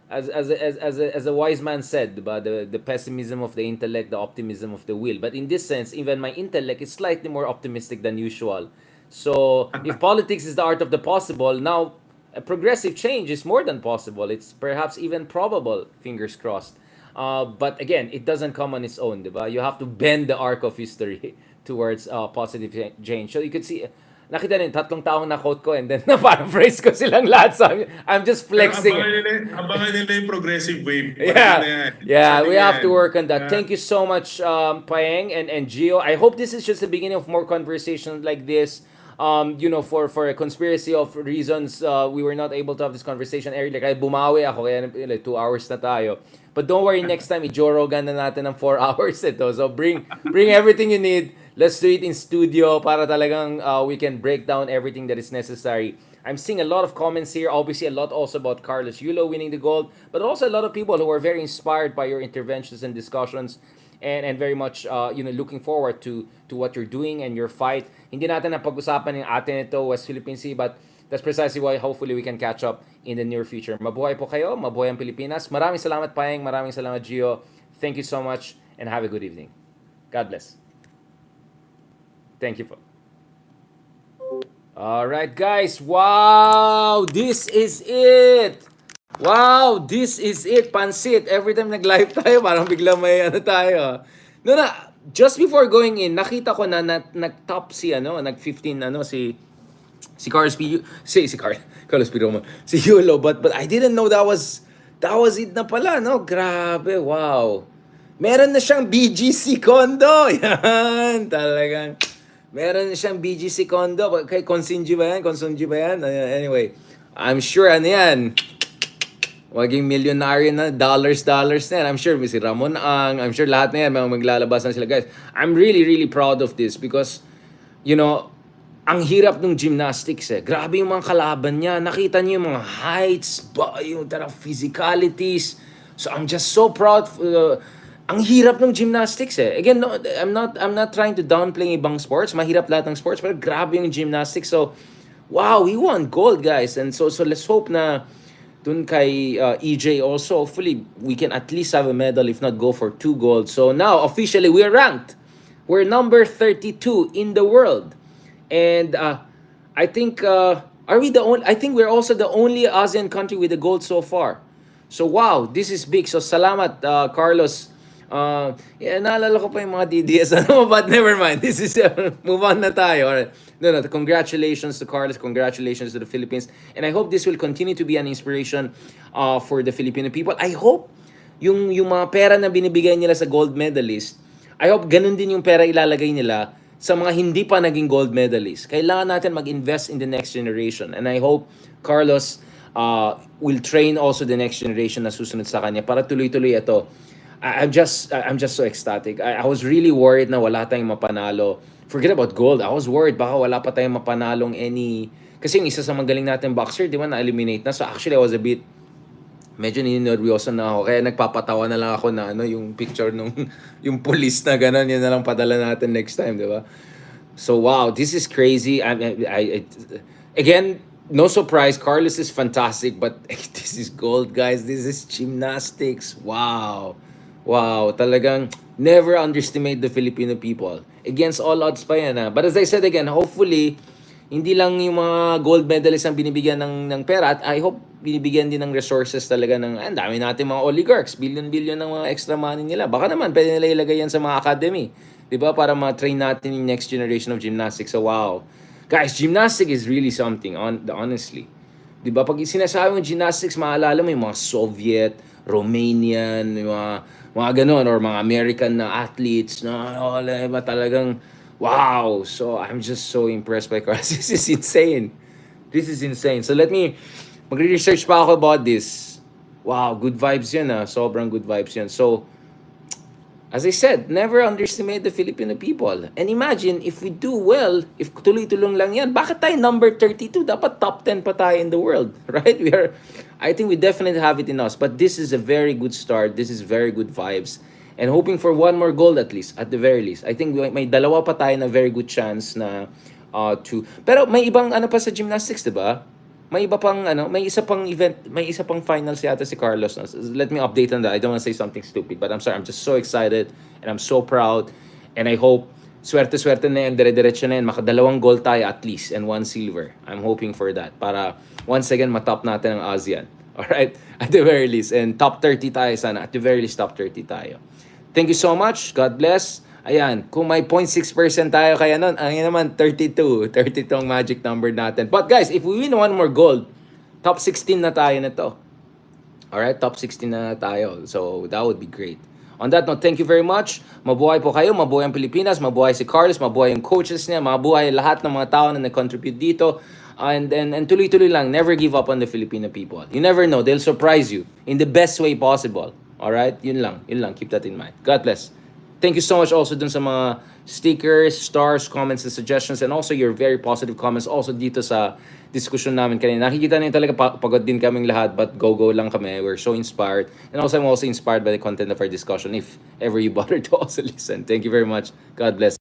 as a wise man said, diba? The pessimism of the intellect, the optimism of the will. But in this sense, even my intellect is slightly more optimistic than usual. So if politics is the art of the possible, now a progressive change is more than possible. It's perhaps even probable, fingers crossed. But again, it doesn't come on its own, diba? You have to bend the arc of history towards positive change. So you could see, nakita niyo, tatlong taong na-quote ko and then na-paraphrase ko silang lahat. So I'm just flexing. Abangan nila yung progressive wave. Yeah, we have to work on that. Thank you so much, Paeng and Gio. I hope this is just the beginning of more conversations like this. For a conspiracy of reasons, we were not able to have this conversation earlier. Kaya bumawi ako, kaya 2 hours na tayo. But don't worry, next time, i-Joe Rogan na natin ng 4 hours ito. So bring everything you need. Let's do it in studio para talagang we can break down everything that is necessary. I'm seeing a lot of comments here. Obviously, a lot also about Carlos Yulo winning the gold, but also a lot of people who are very inspired by your interventions and discussions, and very much looking forward to what you're doing and your fight. Hindi natin na pag-usapan yung atin ito, West Philippine Sea, but that's precisely why hopefully we can catch up in the near future. Mabuhay po kayo, mabuhay ang Pilipinas. Maraming salamat, Paeng. Maraming salamat, Gio. Thank you so much and have a good evening. God bless. Thank you po. All right, guys. Wow, this is it. Wow, this is it. Pansit. Every time nag-live tayo, parang bigla may tayo. No, just before going in, nakita ko na nag-top nag-15 si Carlos P. Carlos P. Roman. Si Yulo, but I didn't know that was it na pala, no? Grabe, wow. Meron na siyang BGC condo. Yan, talagang. Meron na siyang BGC condo. Kay Consunji ba yan? Anyway, I'm sure yan. Maging milyonaryo na, dollars na yan. I'm sure si Ramon I'm sure lahat na yan, maglalabas na sila, guys. I'm really, really proud of this because, ang hirap ng gymnastics eh. Grabe yung mga kalaban niya. Nakita niyo yung mga heights, yung physicalities. So I'm just so proud. Ang hirap ng gymnastics eh. Again, no, I'm not trying to downplay ibang sports. Mahirap lahat ng sports, pero grabe yung gymnastics. So, wow, he won gold, guys. And so let's hope na dun kay EJ also, hopefully we can at least have a medal, if not go for 2 gold. So now, officially, we're ranked. We're number 32 in the world. And I think, are we the only? I think we're also the only ASEAN country with a gold so far. So wow, this is big. So salamat, Carlos. Naalala ko pa yung mga DDS, but never mind. This is, move on na tayo. Alright. No, congratulations to Carlos. Congratulations to the Philippines. And I hope this will continue to be an inspiration for the Filipino people. I hope yung mga pera na binibigay nila sa gold medalist, I hope ganun din yung pera ilalagay nila sa mga hindi pa naging gold medalist. Kailangan natin mag-invest in the next generation. And I hope Carlos will train also the next generation na susunod sa kanya para tuloy-tuloy ito. I'm just so ecstatic. I was really worried na wala tayong mapanalo forget about gold. I was worried baka wala pa tayong mapanalong any, kasi yung isa sa magaling natin boxer, di ba, na-eliminate na. So actually I was a bit medyo ninervyoso na ako. Kaya nagpapatawa na lang ako na yung picture nung yung police na gano'n, yun na lang padala natin next time, di ba? So wow, this is crazy. Again, no surprise, Carlos is fantastic, but this is gold, guys. This is gymnastics. Wow. Wow, talagang never underestimate the Filipino people. Against all odds pa yan. But as I said again, hopefully, hindi lang yung mga gold medalists ang binibigyan ng pera, at I hope binibigyan din ng resources talaga ng, ang dami natin mga oligarchs, billion-billion ng mga extra money nila. Baka naman, pwede nila ilagay yan sa mga academy. Diba? Para ma-train natin yung next generation of gymnastics. So wow. Guys, gymnastics is really something, honestly. Diba? Pag sinasabi mo gymnastics, maalala mo yung mga Soviet, Romanian, yung mga ganon, or mga American na athletes na diba, talagang wow. So I'm just so impressed by Carlos. This is insane. This is insane. So magre-research pa ako about this. Wow, good vibes yun Sobrang good vibes yun. So, as I said, never underestimate the Filipino people. And imagine, if we do well, if tuloy-tulong lang yan, bakit tayo number 32? Dapat top 10 pa tayo in the world, right? I think we definitely have it in us. But this is a very good start. This is very good vibes. And hoping for one more gold at least, at the very least. I think may dalawa pa tayo na very good chance na Pero may ibang pa sa gymnastics, di ba? May iba pang may isa pang event, may isa pang finals yata si Carlos. Let me update on that. I don't want to say something stupid, but I'm sorry. I'm just so excited and I'm so proud. And I hope swerte-swerte na yan, dire-diretso na yan, makadalawang gold tayo at least and one silver. I'm hoping for that para once again matop natin ang ASEAN. Alright? At the very least. And top 30 tayo sana. At the very least, top 30 tayo. Thank you so much. God bless. Ayan, kung may 0.6% tayo kaya nun, ayan naman, 32 ang magic number natin. But guys, if we win one more gold, top 16 na tayo na to. Alright, top 16 na tayo. So, that would be great. On that note, thank you very much. Mabuhay po kayo, mabuhay ang Pilipinas, mabuhay si Carlos, mabuhay yung coaches niya, mabuhay lahat ng mga tao na nag-contribute dito. And tuloy-tuloy lang, never give up on the Filipino people. You never know, they'll surprise you in the best way possible. Alright, yun lang, keep that in mind. God bless. Thank you so much also dun sa mga stickers, stars, comments, and suggestions, and also your very positive comments also dito sa discussion namin kanina. Nakikita niyo talaga pagod din kaming lahat, but go lang kami. We're so inspired. And also, I'm also inspired by the content of our discussion, if ever you bother to also listen. Thank you very much. God bless.